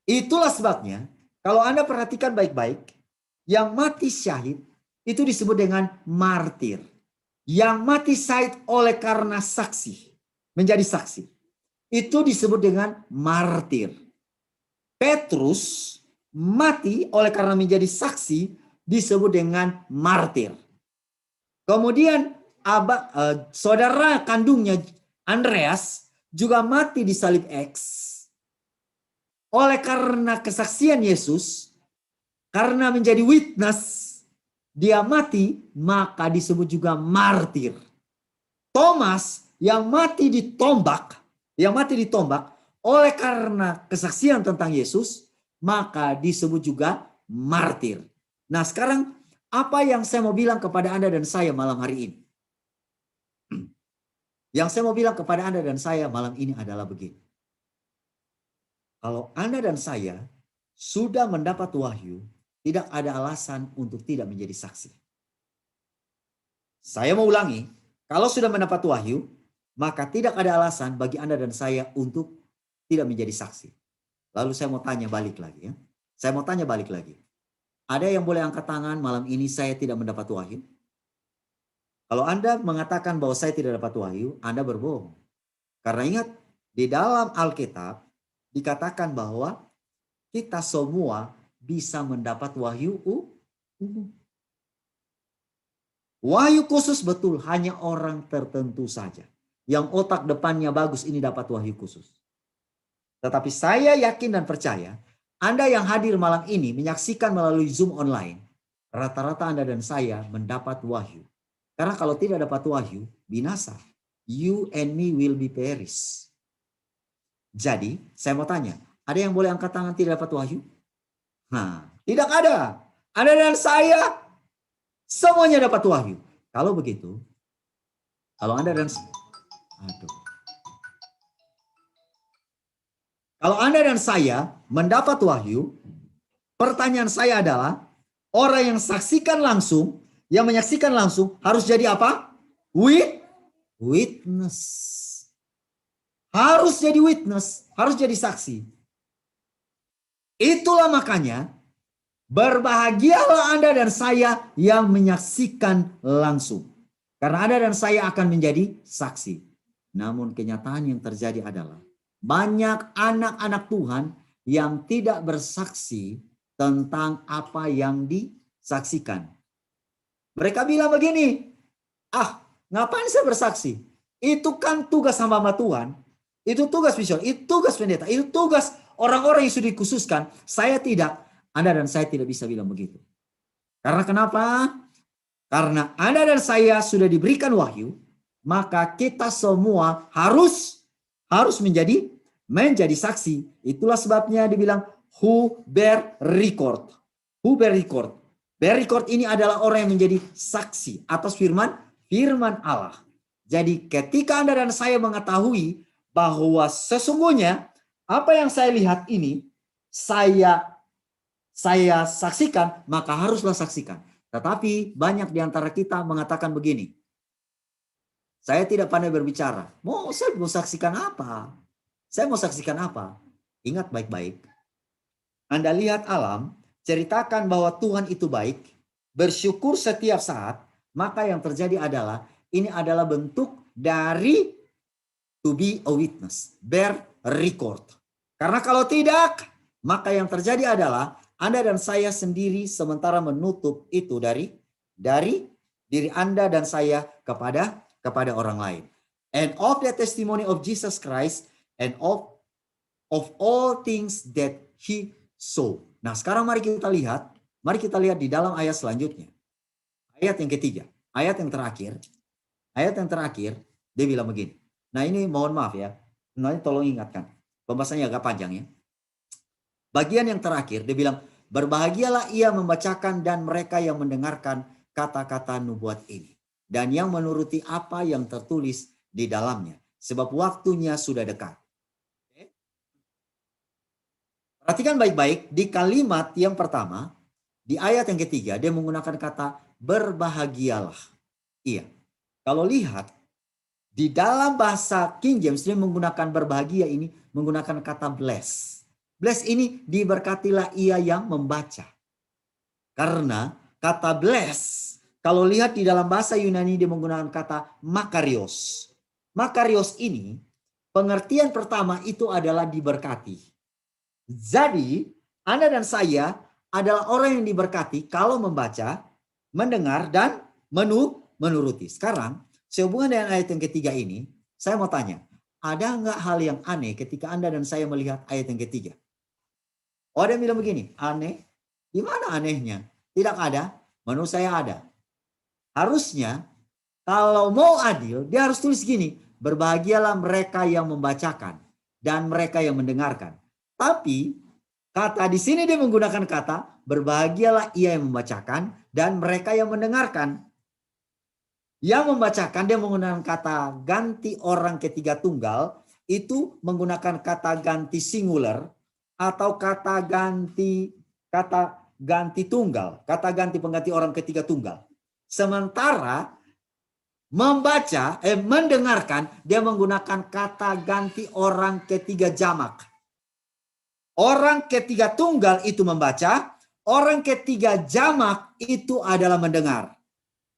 Speaker 1: Itulah sebabnya kalau Anda perhatikan baik-baik, yang mati syahid itu disebut dengan martir. Yang mati syahid oleh karena saksi. Menjadi saksi. Itu disebut dengan martir. Petrus mati oleh karena menjadi saksi disebut dengan martir. Kemudian saudara kandungnya Andreas juga mati di salib X. Oleh karena kesaksian Yesus, karena menjadi witness, dia mati, maka disebut juga martir. Thomas yang mati ditombak, oleh karena kesaksian tentang Yesus, maka disebut juga martir. Nah sekarang apa yang saya mau bilang kepada Anda dan saya malam hari ini? Yang saya mau bilang kepada Anda dan saya malam ini adalah begini. Kalau Anda dan saya sudah mendapat wahyu, tidak ada alasan untuk tidak menjadi saksi. Saya mau ulangi, kalau sudah mendapat wahyu, maka tidak ada alasan bagi Anda dan saya untuk tidak menjadi saksi. Lalu saya mau tanya balik lagi ya. Ada yang boleh angkat tangan malam ini saya tidak mendapat wahyu? Kalau Anda mengatakan bahwa saya tidak dapat wahyu, Anda berbohong. Karena ingat, di dalam Alkitab dikatakan bahwa kita semua bisa mendapat wahyu umum. Wahyu khusus betul hanya orang tertentu saja. Yang otak depannya bagus ini dapat wahyu khusus. Tetapi saya yakin dan percaya, Anda yang hadir malam ini menyaksikan melalui Zoom online, rata-rata Anda dan saya mendapat wahyu. Karena kalau tidak dapat wahyu, binasa. You and me will be perish. Jadi, saya mau tanya, ada yang boleh angkat tangan tidak dapat wahyu? Nah, tidak ada. Anda dan saya semuanya dapat wahyu. Kalau begitu, kalau Anda dan saya mendapat wahyu, pertanyaan saya adalah, orang yang saksikan langsung, yang menyaksikan langsung harus jadi apa? Witness. Harus jadi witness, harus jadi saksi. Itulah makanya berbahagialah Anda dan saya yang menyaksikan langsung. Karena Anda dan saya akan menjadi saksi. Namun kenyataan yang terjadi adalah banyak anak-anak Tuhan yang tidak bersaksi tentang apa yang disaksikan. Mereka bilang begini, ngapain saya bersaksi? Itu kan tugas hamba Tuhan. Itu tugas misioner, itu tugas pendeta, itu tugas orang-orang yang sudah dikhususkan. Saya tidak, Anda dan saya tidak bisa bilang begitu. Karena kenapa? Karena Anda dan saya sudah diberikan wahyu, maka kita semua harus menjadi saksi. Itulah sebabnya dibilang who bear record. Who bear record? Bear record ini adalah orang yang menjadi saksi atas firman Allah. Jadi ketika Anda dan saya mengetahui bahwa sesungguhnya apa yang saya lihat ini saya saksikan, maka haruslah saksikan. Tetapi banyak di antara kita mengatakan begini, saya tidak pandai berbicara. Saya mau saksikan apa? Saya mau saksikan apa? Ingat baik-baik. Anda lihat alam, ceritakan bahwa Tuhan itu baik, bersyukur setiap saat, maka yang terjadi adalah, ini adalah bentuk dari to be a witness, bear record. Karena kalau tidak, maka yang terjadi adalah Anda dan saya sendiri sementara menutup itu dari diri Anda dan saya kepada orang lain. And of the testimony of Jesus Christ and of all things that he saw. Nah, sekarang mari kita lihat di dalam ayat selanjutnya. Ayat yang ketiga, ayat yang terakhir dia bilang begini. Nah ini mohon maaf ya, sebenarnya tolong ingatkan, pembahasannya agak panjang ya. Bagian yang terakhir dia bilang, berbahagialah ia membacakan dan mereka yang mendengarkan kata-kata nubuat ini. Dan yang menuruti apa yang tertulis di dalamnya. Sebab waktunya sudah dekat. Perhatikan baik-baik di kalimat yang pertama, di ayat yang ketiga, dia menggunakan kata berbahagialah. Iya, kalau lihat di dalam bahasa King James, dia menggunakan berbahagia ini, menggunakan kata bless. Bless ini diberkatilah ia yang membaca. Karena kata bless, kalau lihat di dalam bahasa Yunani, dia menggunakan kata makarios. Makarios ini, pengertian pertama itu adalah diberkati. Jadi, Anda dan saya adalah orang yang diberkati kalau membaca, mendengar, dan menuruti. Sekarang, sehubungan dengan ayat yang ketiga ini, saya mau tanya, ada nggak hal yang aneh ketika Anda dan saya melihat ayat yang ketiga? Oh, ada yang bilang begini, aneh? Di mana anehnya? Tidak ada, menurut saya ada. Harusnya, kalau mau adil, dia harus tulis gini, berbahagialah mereka yang membacakan dan mereka yang mendengarkan. Tapi kata di sini dia menggunakan kata berbahagialah ia yang membacakan dan mereka yang mendengarkan. Yang membacakan dia menggunakan kata ganti orang ketiga tunggal, itu menggunakan kata ganti singular atau kata ganti tunggal, kata ganti pengganti orang ketiga tunggal. Sementara mendengarkan, dia menggunakan kata ganti orang ketiga jamak. Orang ketiga tunggal itu membaca, orang ketiga jamak itu adalah mendengar.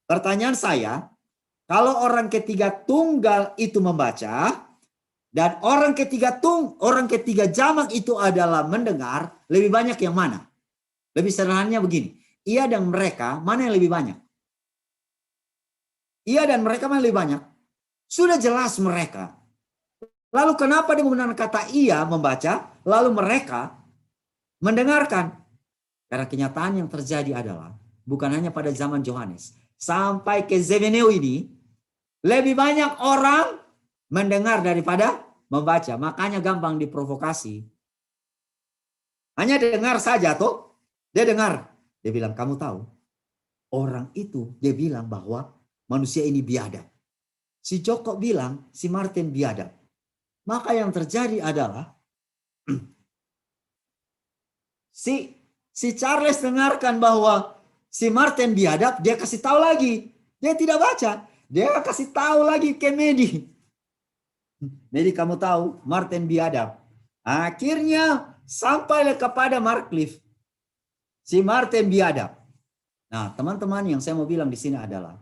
Speaker 1: Pertanyaan saya, kalau orang ketiga tunggal itu membaca, dan orang ketiga jamak itu adalah mendengar, lebih banyak yang mana? Lebih sederhananya begini, ia dan mereka, mana yang lebih banyak? Ia dan mereka mana lebih banyak? Sudah jelas mereka. Lalu kenapa dia menggunakan kata ia membaca, lalu mereka mendengarkan? Karena kenyataan yang terjadi adalah, bukan hanya pada zaman Yohanes, sampai ke Zebeneu ini, lebih banyak orang mendengar daripada membaca. Makanya gampang diprovokasi. Hanya dengar saja tuh. Dia dengar. Dia bilang, kamu tahu, orang itu dia bilang bahwa manusia ini biadab. Si Joko bilang, si Martin biadab. Maka yang terjadi adalah si Charles dengarkan bahwa si Martin biadab, dia kasih tahu lagi. Dia tidak baca. Dia kasih tahu lagi ke Medi. Medi, kamu tahu Martin biadab. Akhirnya sampailah kepada Markliff. Si Martin biadab. Nah, teman-teman, yang saya mau bilang di sini adalah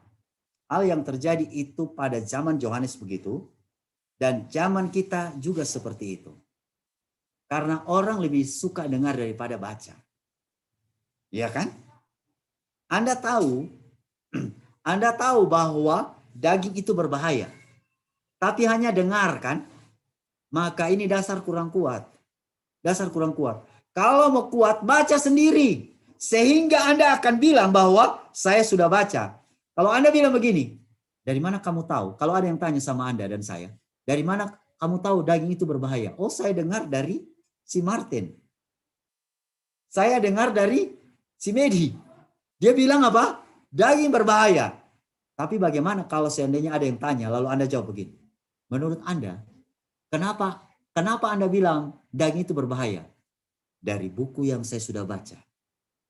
Speaker 1: hal yang terjadi itu pada zaman Yohanes begitu, dan zaman kita juga seperti itu. Karena orang lebih suka dengar daripada baca. Iya kan? Anda tahu bahwa daging itu berbahaya. Tapi hanya dengar kan? Maka ini dasar kurang kuat. Dasar kurang kuat. Kalau mau kuat, baca sendiri. Sehingga Anda akan bilang bahwa saya sudah baca. Kalau Anda bilang begini, dari mana kamu tahu? Kalau ada yang tanya sama Anda dan saya, dari mana kamu tahu daging itu berbahaya? Oh, saya dengar dari si Martin. Saya dengar dari si Medi. Dia bilang apa? Daging berbahaya. Tapi bagaimana kalau seandainya ada yang tanya, lalu Anda jawab begini. Menurut Anda, kenapa Anda bilang daging itu berbahaya? Dari buku yang saya sudah baca.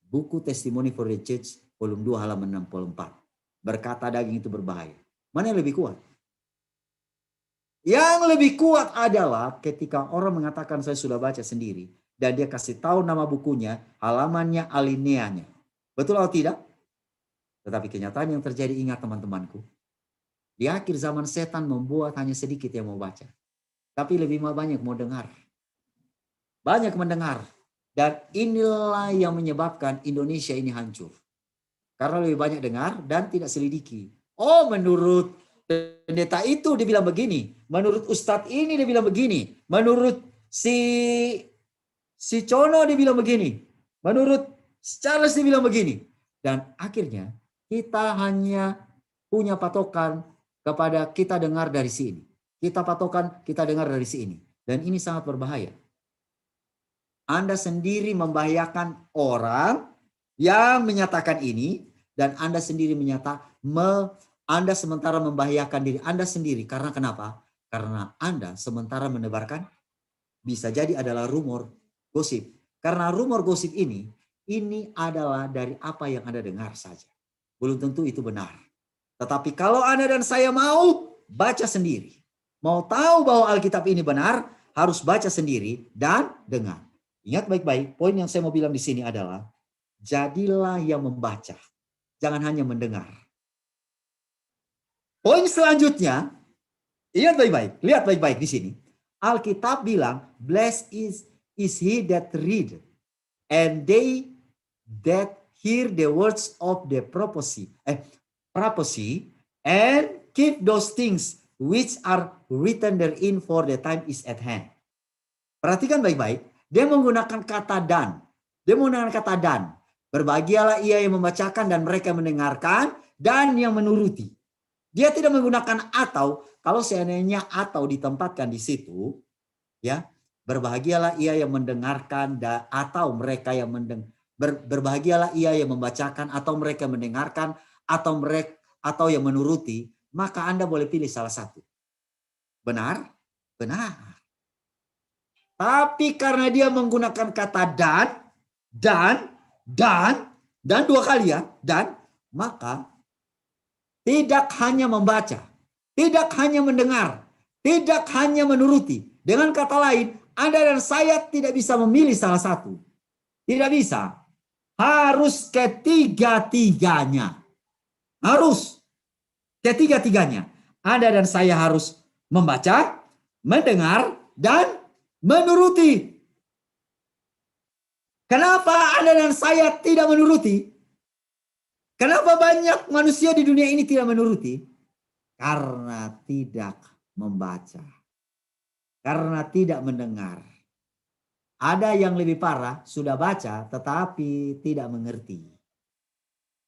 Speaker 1: Buku Testimony for the Church, volume 2 halaman 64. Berkata daging itu berbahaya. Mana yang lebih kuat? Yang lebih kuat adalah ketika orang mengatakan saya sudah baca sendiri. Dan dia kasih tahu nama bukunya, halamannya, alineanya. Betul atau tidak? Tetapi kenyataan yang terjadi, ingat teman-temanku. Di akhir zaman setan membuat hanya sedikit yang mau baca. Tapi lebih banyak mau dengar. Banyak mendengar. Dan inilah yang menyebabkan Indonesia ini hancur. Karena lebih banyak dengar dan tidak selidiki. Oh, menurut pendeta itu dia bilang begini. Menurut ustadz ini dia bilang begini. Menurut si Cono dia bilang begini. Menurut Charles dia bilang begini. Dan akhirnya kita hanya punya patokan kepada kita dengar dari sini. Kita patokan kita dengar dari sini. Dan ini sangat berbahaya. Anda sendiri membahayakan orang yang menyatakan ini, dan Anda sendiri Anda sementara membahayakan diri Anda sendiri. Karena kenapa? Karena Anda sementara menebarkan, bisa jadi adalah rumor, gosip. Karena rumor gosip ini adalah dari apa yang Anda dengar saja. Belum tentu itu benar. Tetapi kalau Anda dan saya mau baca sendiri, mau tahu bahwa Alkitab ini benar, harus baca sendiri dan dengar. Ingat baik-baik, poin yang saya mau bilang di sini adalah, jadilah yang membaca, jangan hanya mendengar. Poin selanjutnya, ingat baik-baik, lihat baik-baik di sini. Alkitab bilang, blessed is he that read, and they that hear the words of the prophecy, and keep those things which are written therein, for the time is at hand. Perhatikan baik-baik, dia menggunakan kata dan. Dia menggunakan kata dan. Berbahagialah ia yang membacakan dan mereka mendengarkan dan yang menuruti. Dia tidak menggunakan atau. Kalau seandainya atau ditempatkan di situ, ya, berbahagialah ia yang mendengarkan atau mereka yang berbahagialah ia yang membacakan atau mereka mendengarkan atau yang menuruti, maka Anda boleh pilih salah satu. Benar? Benar. Tapi karena dia menggunakan kata dan dua kali ya, dan, maka tidak hanya membaca, tidak hanya mendengar, tidak hanya menuruti. Dengan kata lain, Anda dan saya tidak bisa memilih salah satu. Tidak bisa. Harus ketiga-tiganya. Harus ketiga-tiganya. Anda dan saya harus membaca, mendengar, dan menuruti. Kenapa Anda dan saya tidak menuruti? Kenapa banyak manusia di dunia ini tidak menuruti? Karena tidak membaca. Karena tidak mendengar. Ada yang lebih parah, sudah baca tetapi tidak mengerti.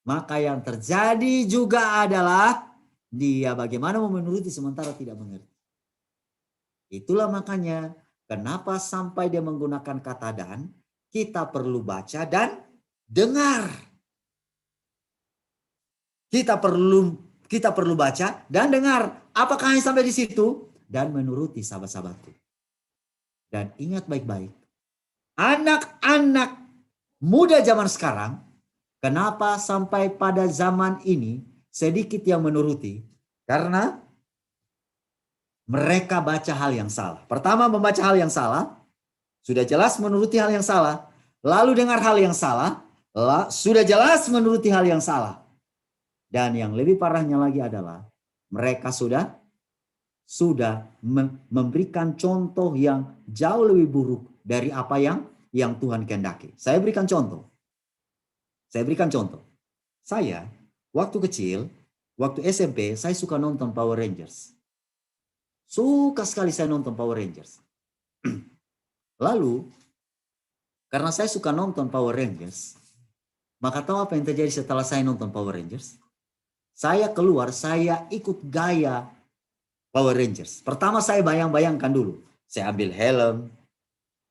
Speaker 1: Maka yang terjadi juga adalah dia bagaimana mau menuruti sementara tidak mengerti. Itulah makanya kenapa sampai dia menggunakan kata dan, kita perlu baca dan dengar. Kita perlu baca dan dengar. Apakah hanya sampai di situ? Dan menuruti, sahabat-sahabatku. Dan ingat baik-baik. Anak-anak muda zaman sekarang, kenapa sampai pada zaman ini sedikit yang menuruti? Karena mereka baca hal yang salah. Pertama, membaca hal yang salah. Sudah jelas menuruti hal yang salah. Lalu dengar hal yang salah. Sudah jelas menuruti hal yang salah. Dan yang lebih parahnya lagi adalah mereka sudah memberikan contoh yang jauh lebih buruk dari apa yang Tuhan kehendaki. Saya berikan contoh. Saya waktu kecil, waktu SMP, saya suka nonton Power Rangers. Suka sekali saya nonton Power Rangers. Lalu, karena saya suka nonton Power Rangers, maka tahu apa yang terjadi setelah saya nonton Power Rangers? Saya keluar, saya ikut gaya Power Rangers. Pertama saya bayangkan dulu. Saya ambil helm.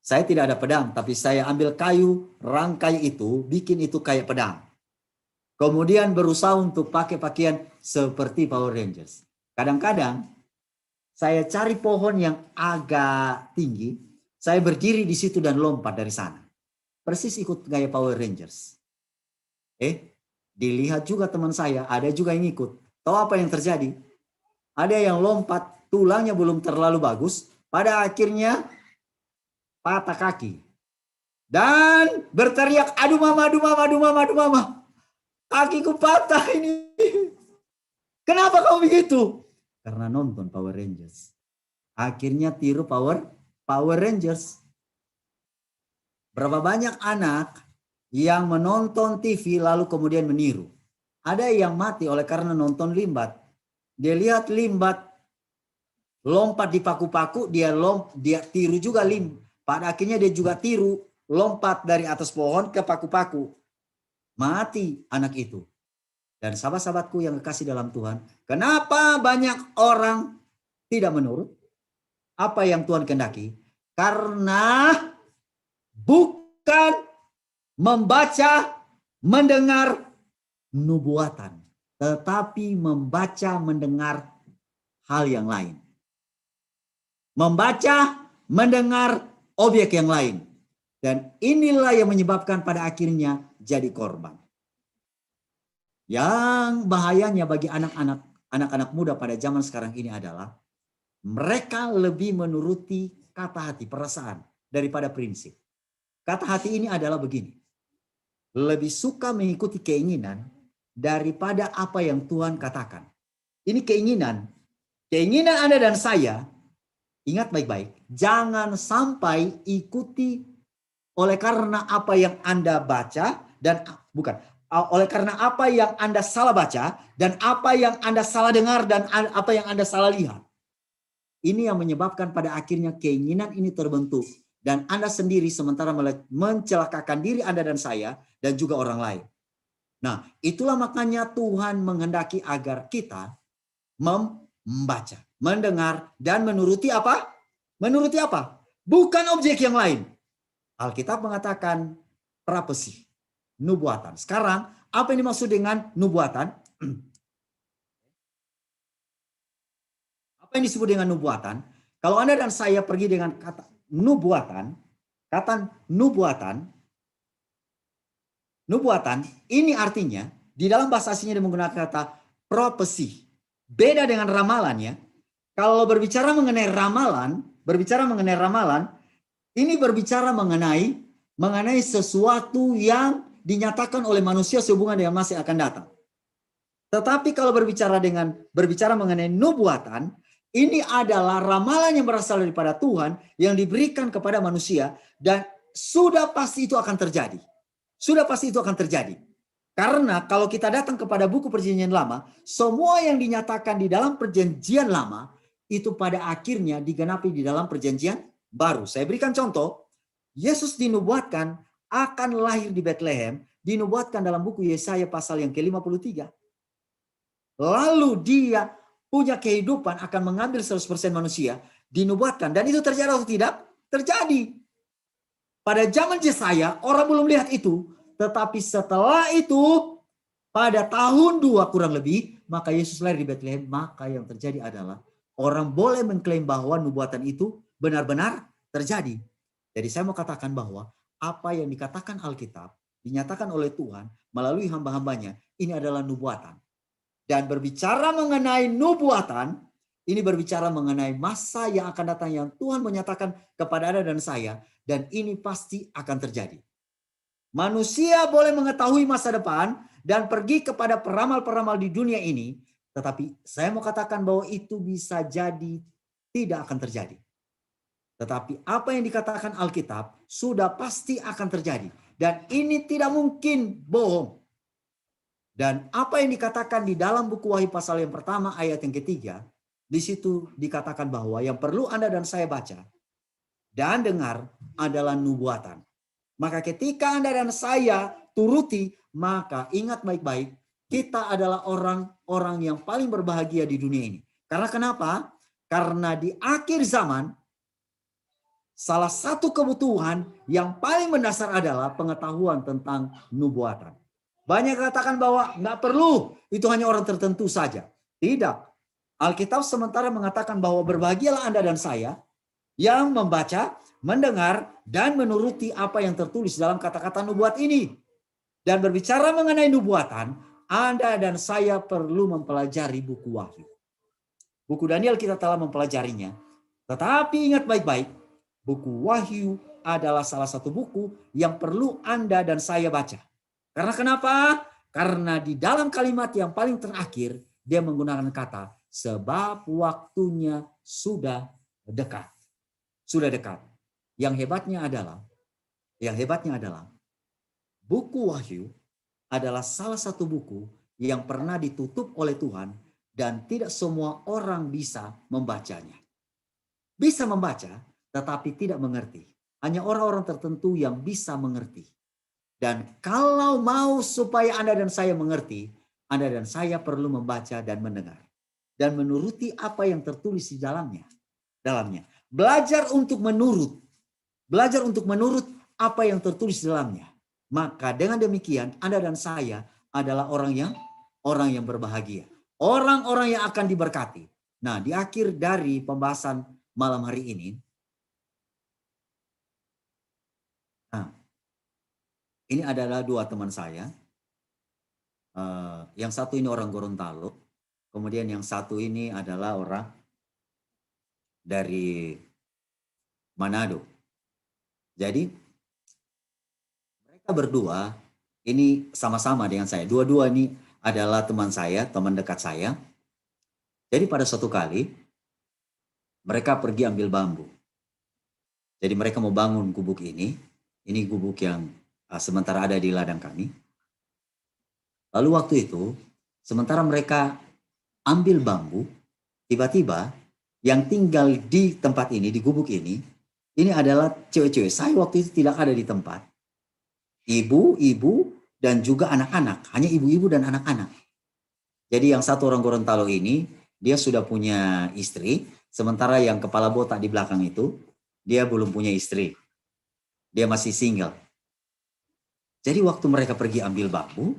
Speaker 1: Saya tidak ada pedang, tapi saya ambil kayu, rangkai itu, bikin itu kayak pedang. Kemudian berusaha untuk pakai pakaian seperti Power Rangers. Kadang-kadang saya cari pohon yang agak tinggi, saya berdiri di situ dan lompat dari sana. Persis ikut gaya Power Rangers. Dilihat juga teman saya, ada juga yang ikut. Tahu apa yang terjadi? Ada yang lompat, tulangnya belum terlalu bagus, pada akhirnya patah kaki. Dan berteriak, aduh mama, aduh mama, aduh mama, aduh mama. Kakiku patah ini. Kenapa kau begitu? Karena nonton Power Rangers. Akhirnya tiru Power Rangers. Berapa banyak anak yang menonton TV lalu kemudian meniru. Ada yang mati oleh karena nonton Limbat. Dia lihat Limbat lompat di paku-paku, dia tiru juga Pada akhirnya dia juga tiru, lompat dari atas pohon ke paku-paku. Mati anak itu. Dan sahabat-sahabatku yang kekasih dalam Tuhan, kenapa banyak orang tidak menurut apa yang Tuhan kehendaki? Karena bukan membaca, mendengar nubuatan, tetapi membaca, mendengar hal yang lain. Membaca, mendengar objek yang lain. Dan inilah yang menyebabkan pada akhirnya jadi korban. Yang bahayanya bagi anak-anak muda pada zaman sekarang ini adalah mereka lebih menuruti kata hati, perasaan daripada prinsip. Kata hati ini adalah begini. Lebih suka mengikuti keinginan daripada apa yang Tuhan katakan. Ini keinginan. Keinginan Anda dan saya, ingat baik-baik, jangan sampai ikuti oleh karena apa yang Anda baca dan bukan, oleh karena apa yang Anda salah baca dan apa yang Anda salah dengar dan apa yang Anda salah lihat. Ini yang menyebabkan pada akhirnya keinginan ini terbentuk dan Anda sendiri sementara mencelakakan diri Anda dan saya dan juga orang lain. Nah, itulah makanya Tuhan menghendaki agar kita membaca, mendengar, dan menuruti apa? Menuruti apa? Bukan objek yang lain. Alkitab mengatakan prophecy, nubuatan. Sekarang, apa yang dimaksud dengan nubuatan? Apa yang disebut dengan nubuatan? Kalau Anda dan saya pergi dengan kata nubuatan, nubuatan ini artinya di dalam bahasa aslinya dia menggunakan kata prophecy. Beda dengan ramalannya. Kalau berbicara mengenai ramalan, ini berbicara mengenai sesuatu yang dinyatakan oleh manusia sehubungan dengan masa yang akan datang. Tetapi kalau berbicara mengenai nubuatan, ini adalah ramalan yang berasal daripada Tuhan yang diberikan kepada manusia dan sudah pasti itu akan terjadi. Sudah pasti itu akan terjadi. Karena kalau kita datang kepada buku Perjanjian Lama, semua yang dinyatakan di dalam Perjanjian Lama itu pada akhirnya digenapi di dalam Perjanjian Baru. Saya berikan contoh, Yesus dinubuatkan akan lahir di Bethlehem, dinubuatkan dalam buku Yesaya pasal yang ke-53. Lalu dia punya kehidupan akan mengambil 100% manusia, dinubuatkan. Dan itu terjadi atau tidak? Terjadi. Pada zaman Yesaya, orang belum lihat itu. Tetapi setelah itu, pada tahun 2 kurang lebih, maka Yesus lahir di Bethlehem. Maka yang terjadi adalah, orang boleh mengklaim bahwa nubuatan itu benar-benar terjadi. Jadi saya mau katakan bahwa, apa yang dikatakan Alkitab, dinyatakan oleh Tuhan, melalui hamba-hambanya, ini adalah nubuatan. Dan berbicara mengenai nubuatan, ini berbicara mengenai masa yang akan datang yang Tuhan menyatakan kepada Anda dan saya, dan ini pasti akan terjadi. Manusia boleh mengetahui masa depan dan pergi kepada peramal-peramal di dunia ini, tetapi saya mau katakan bahwa itu bisa jadi tidak akan terjadi. Tetapi apa yang dikatakan Alkitab sudah pasti akan terjadi. Dan ini tidak mungkin bohong. Dan apa yang dikatakan di dalam buku Wahyu pasal yang pertama ayat yang ketiga, di situ dikatakan bahwa yang perlu Anda dan saya baca dan dengar adalah nubuatan. Maka ketika Anda dan saya turuti, maka ingat baik-baik, kita adalah orang-orang yang paling berbahagia di dunia ini. Karena kenapa? Karena di akhir zaman, salah satu kebutuhan yang paling mendasar adalah pengetahuan tentang nubuatan. Banyak katakan bahwa nggak perlu, itu hanya orang tertentu saja. Tidak. Alkitab sementara mengatakan bahwa berbahagialah Anda dan saya yang membaca, mendengar, dan menuruti apa yang tertulis dalam kata-kata nubuat ini. Dan berbicara mengenai nubuatan, Anda dan saya perlu mempelajari buku Wahyu. Buku Daniel kita telah mempelajarinya. Tetapi ingat baik-baik, buku Wahyu adalah salah satu buku yang perlu Anda dan saya baca. Karena kenapa? Karena di dalam kalimat yang paling terakhir, dia menggunakan kata, sebab waktunya sudah dekat. Sudah dekat. Yang hebatnya adalah, buku Wahyu adalah salah satu buku yang pernah ditutup oleh Tuhan dan tidak semua orang bisa membacanya. Bisa membaca, tetapi tidak mengerti. Hanya orang-orang tertentu yang bisa mengerti. Dan kalau mau supaya Anda dan saya mengerti, Anda dan saya perlu membaca dan mendengar. Dan menuruti apa yang tertulis di dalamnya. Belajar untuk menurut apa yang tertulis di dalamnya. Maka dengan demikian Anda dan saya adalah orang yang berbahagia. Orang-orang yang akan diberkati. Nah, di akhir dari pembahasan malam hari ini, Ini adalah dua teman saya. Yang satu ini orang Gorontalo, kemudian yang satu ini adalah orang dari Manado. Jadi mereka berdua ini sama-sama dengan saya. Dua-dua ini adalah teman saya, teman dekat saya. Jadi pada suatu kali mereka pergi ambil bambu. Jadi mereka mau bangun gubuk ini. Ini gubuk yang sementara ada di ladang kami. Lalu waktu itu, sementara mereka ambil bambu, tiba-tiba yang tinggal di tempat ini, di gubuk ini adalah cewek-cewek. Saya waktu itu tidak ada di tempat. Ibu-ibu dan juga anak-anak. Hanya ibu-ibu dan anak-anak. Jadi yang satu orang Gorontalo ini, dia sudah punya istri. Sementara yang kepala botak di belakang itu, dia belum punya istri. Dia masih single. Jadi waktu mereka pergi ambil bambu,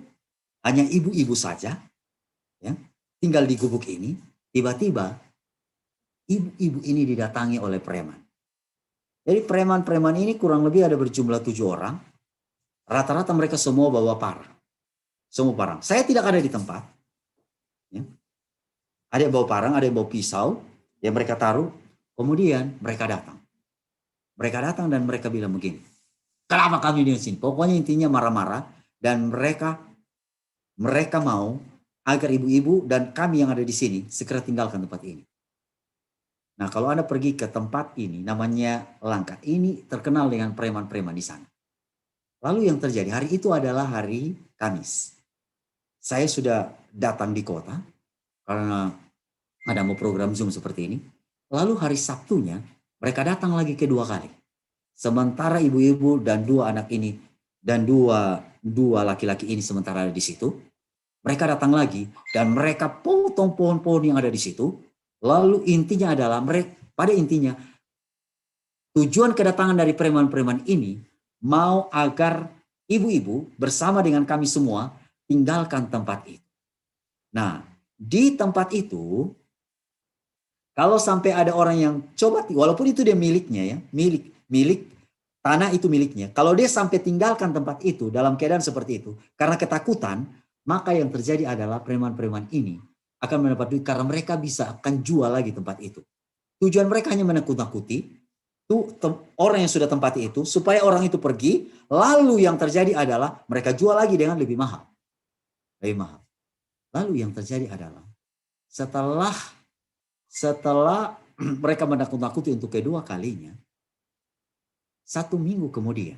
Speaker 1: hanya ibu-ibu saja, ya, tinggal di gubuk ini. Tiba-tiba, ibu-ibu ini didatangi oleh preman. Jadi preman-preman ini kurang lebih ada berjumlah 7 orang. Rata-rata mereka semua bawa parang. Semua parang. Saya tidak ada di tempat. Ya. Ada yang bawa parang, ada yang bawa pisau. Yang mereka taruh. Kemudian mereka datang. Mereka datang dan mereka bilang begini. Kenapa kami di sini? Pokoknya intinya marah-marah. Dan mereka mau agar ibu-ibu dan kami yang ada di sini segera tinggalkan tempat ini. Nah, kalau Anda pergi ke tempat ini, namanya Langkat. Ini terkenal dengan preman-preman di sana. Lalu yang terjadi, hari itu adalah hari Kamis. Saya sudah datang di kota karena ada mau program Zoom seperti ini. Lalu hari Sabtunya mereka datang lagi kedua kali. Sementara ibu-ibu dan dua anak ini dan dua laki-laki ini sementara ada di situ. Mereka datang lagi dan mereka potong pohon-pohon yang ada di situ. Lalu intinya adalah pada intinya tujuan kedatangan dari preman-preman ini mau agar ibu-ibu bersama dengan kami semua tinggalkan tempat itu. Nah, di tempat itu kalau sampai ada orang yang coba, walaupun itu dia miliknya ya, milik tanah itu miliknya. Kalau dia sampai tinggalkan tempat itu dalam keadaan seperti itu karena ketakutan, maka yang terjadi adalah preman-preman ini akan mendapat duit karena mereka bisa akan jual lagi tempat itu. Tujuan mereka hanya menakut-nakuti orang yang sudah tempati itu supaya orang itu pergi, lalu yang terjadi adalah mereka jual lagi dengan lebih mahal. Lebih mahal. Lalu yang terjadi adalah setelah mereka menakut-nakuti untuk kedua kalinya, satu minggu kemudian,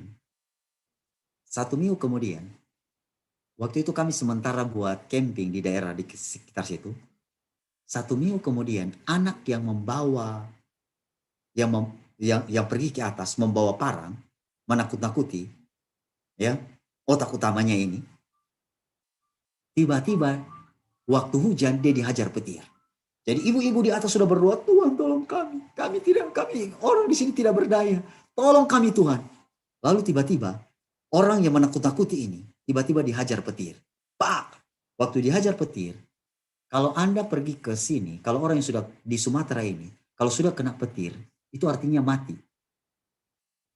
Speaker 1: waktu itu kami sementara buat camping di daerah di sekitar situ. 1 minggu kemudian, anak yang membawa, yang pergi ke atas membawa parang, menakut-nakuti, ya, otak utamanya ini, tiba-tiba waktu hujan dia dihajar petir. Jadi ibu-ibu di atas sudah berdoa, Tuhan tolong kami orang di sini tidak berdaya, tolong kami Tuhan. Lalu tiba-tiba orang yang menakut-nakuti ini tiba-tiba dihajar petir. Pak, waktu dihajar petir, kalau Anda pergi ke sini, kalau orang yang sudah di Sumatera ini, kalau sudah kena petir, itu artinya mati.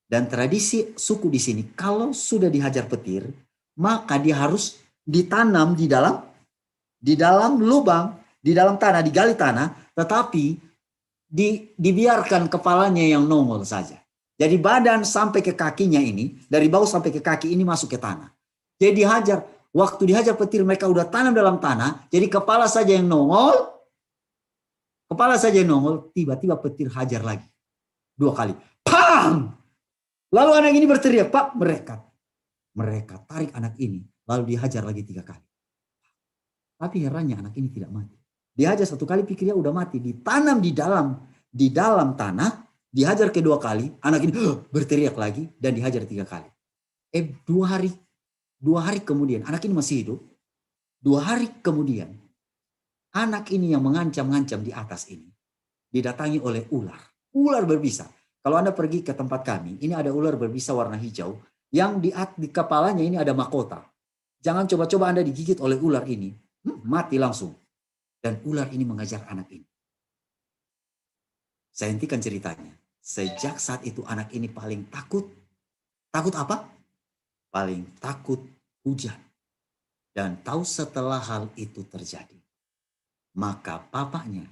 Speaker 1: Dan tradisi suku di sini, kalau sudah dihajar petir, maka dia harus ditanam di dalam lubang, di dalam tanah, digali tanah, tetapi dibiarkan kepalanya yang nongol saja. Jadi badan sampai ke kakinya ini, dari bawah sampai ke kaki ini masuk ke tanah. Jadi waktu dihajar petir mereka udah tanam dalam tanah, jadi kepala saja yang nongol, tiba-tiba petir hajar lagi. 2 kali. Pam! Lalu anak ini berteriak, Pak, mereka tarik anak ini, lalu dihajar lagi 3 kali. Tapi herannya anak ini tidak mati. Dihajar 1 kali pikirnya udah mati, ditanam di dalam tanah, dihajar kedua kali, anak ini berteriak lagi dan dihajar 3 kali. 2 hari kemudian anak ini masih hidup. 2 hari kemudian anak ini yang mengancam-ngancam di atas ini didatangi oleh ular. Ular berbisa. Kalau Anda pergi ke tempat kami, ini ada ular berbisa warna hijau yang di kepalanya ini ada mahkota. Jangan coba-coba Anda digigit oleh ular ini. Mati langsung. Dan ular ini mengajar anak ini. Saya hentikan ceritanya. Sejak saat itu anak ini paling takut. Takut apa? paling takut hujan. Dan tahu setelah hal itu terjadi, maka papanya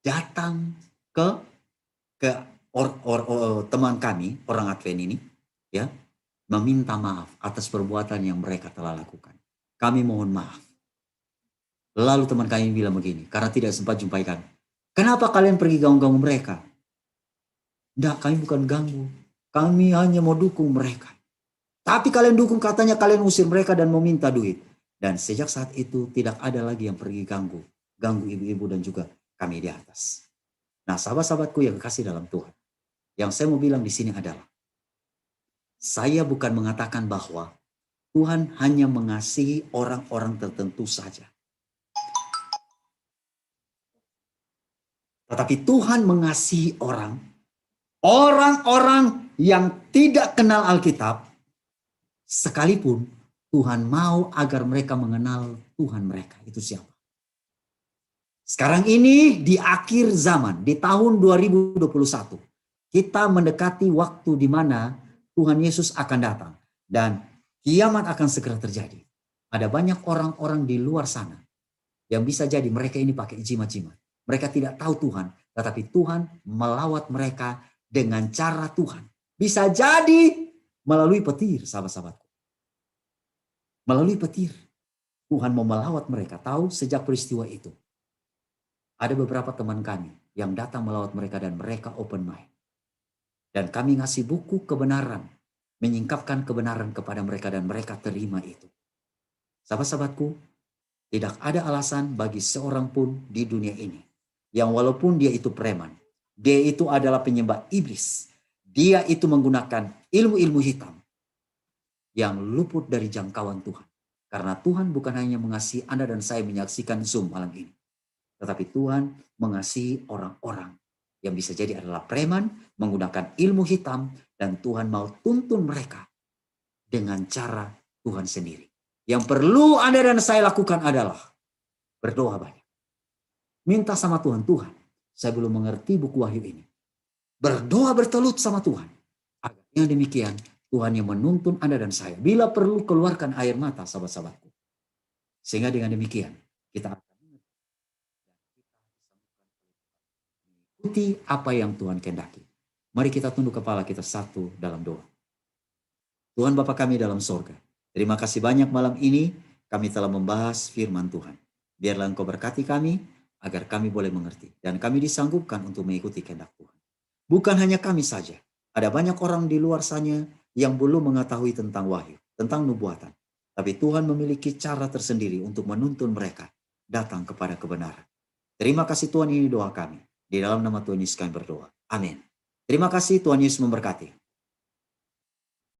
Speaker 1: datang ke teman kami, orang Advent ini, ya, meminta maaf atas perbuatan yang mereka telah lakukan. Kami mohon maaf. Lalu teman kami bilang begini, karena tidak sempat jumpai kami. Kenapa kalian pergi ganggu-ganggu mereka? Tidak, kami bukan ganggu. Kami hanya mau dukung mereka. Tapi kalian dukung, katanya kalian usir mereka dan meminta duit. Dan sejak saat itu tidak ada lagi yang pergi ganggu ibu-ibu dan juga kami di atas. Nah, sahabat-sahabatku yang kekasih dalam Tuhan, yang saya mau bilang di sini adalah, saya bukan mengatakan bahwa Tuhan hanya mengasihi orang-orang tertentu saja. Tetapi Tuhan mengasihi orang-orang yang tidak kenal Alkitab, sekalipun Tuhan mau agar mereka mengenal Tuhan mereka. Itu siapa? Sekarang ini di akhir zaman, di tahun 2021, kita mendekati waktu di mana Tuhan Yesus akan datang. Dan kiamat akan segera terjadi. Ada banyak orang-orang di luar sana yang bisa jadi mereka ini pakai jimat-jimat. Mereka tidak tahu Tuhan, tetapi Tuhan melawat mereka dengan cara Tuhan. Bisa jadi melalui petir, sahabat-sahabatku. Melalui petir. Tuhan mau melawat mereka. Tahu sejak peristiwa itu. Ada beberapa teman kami yang datang melawat mereka dan mereka open mind. Dan kami ngasih buku kebenaran. Menyingkapkan kebenaran kepada mereka dan mereka terima itu. Sahabat-sahabatku, tidak ada alasan bagi seorang pun di dunia ini. Yang walaupun dia itu preman. Dia itu adalah penyembah iblis. Dia itu menggunakan ilmu-ilmu hitam. Yang luput dari jangkauan Tuhan. Karena Tuhan bukan hanya mengasihi Anda dan saya menyaksikan Zoom malam ini. Tetapi Tuhan mengasihi orang-orang yang bisa jadi adalah preman, menggunakan ilmu hitam, dan Tuhan mau tuntun mereka dengan cara Tuhan sendiri. Yang perlu Anda dan saya lakukan adalah berdoa banyak. Minta sama Tuhan, Tuhan, saya belum mengerti buku Wahyu ini. Berdoa bertelut sama Tuhan. Agar demikian, Tuhan yang menuntun Anda dan saya. Bila perlu keluarkan air mata, sahabat-sahabatku. Sehingga dengan demikian, kita akan ikuti apa yang Tuhan kehendaki. Mari kita tunduk kepala kita satu dalam doa. Tuhan Bapa kami dalam sorga, terima kasih banyak malam ini kami telah membahas firman Tuhan. Biarlah Engkau berkati kami agar kami boleh mengerti. Dan kami disanggupkan untuk mengikuti kehendak Tuhan. Bukan hanya kami saja. Ada banyak orang di luar sana yang belum mengetahui tentang wahyu, tentang nubuatan. Tapi Tuhan memiliki cara tersendiri untuk menuntun mereka datang kepada kebenaran. Terima kasih Tuhan, ini doa kami. Di dalam nama Tuhan Yesus kami berdoa. Amin. Terima kasih, Tuhan Yesus memberkati.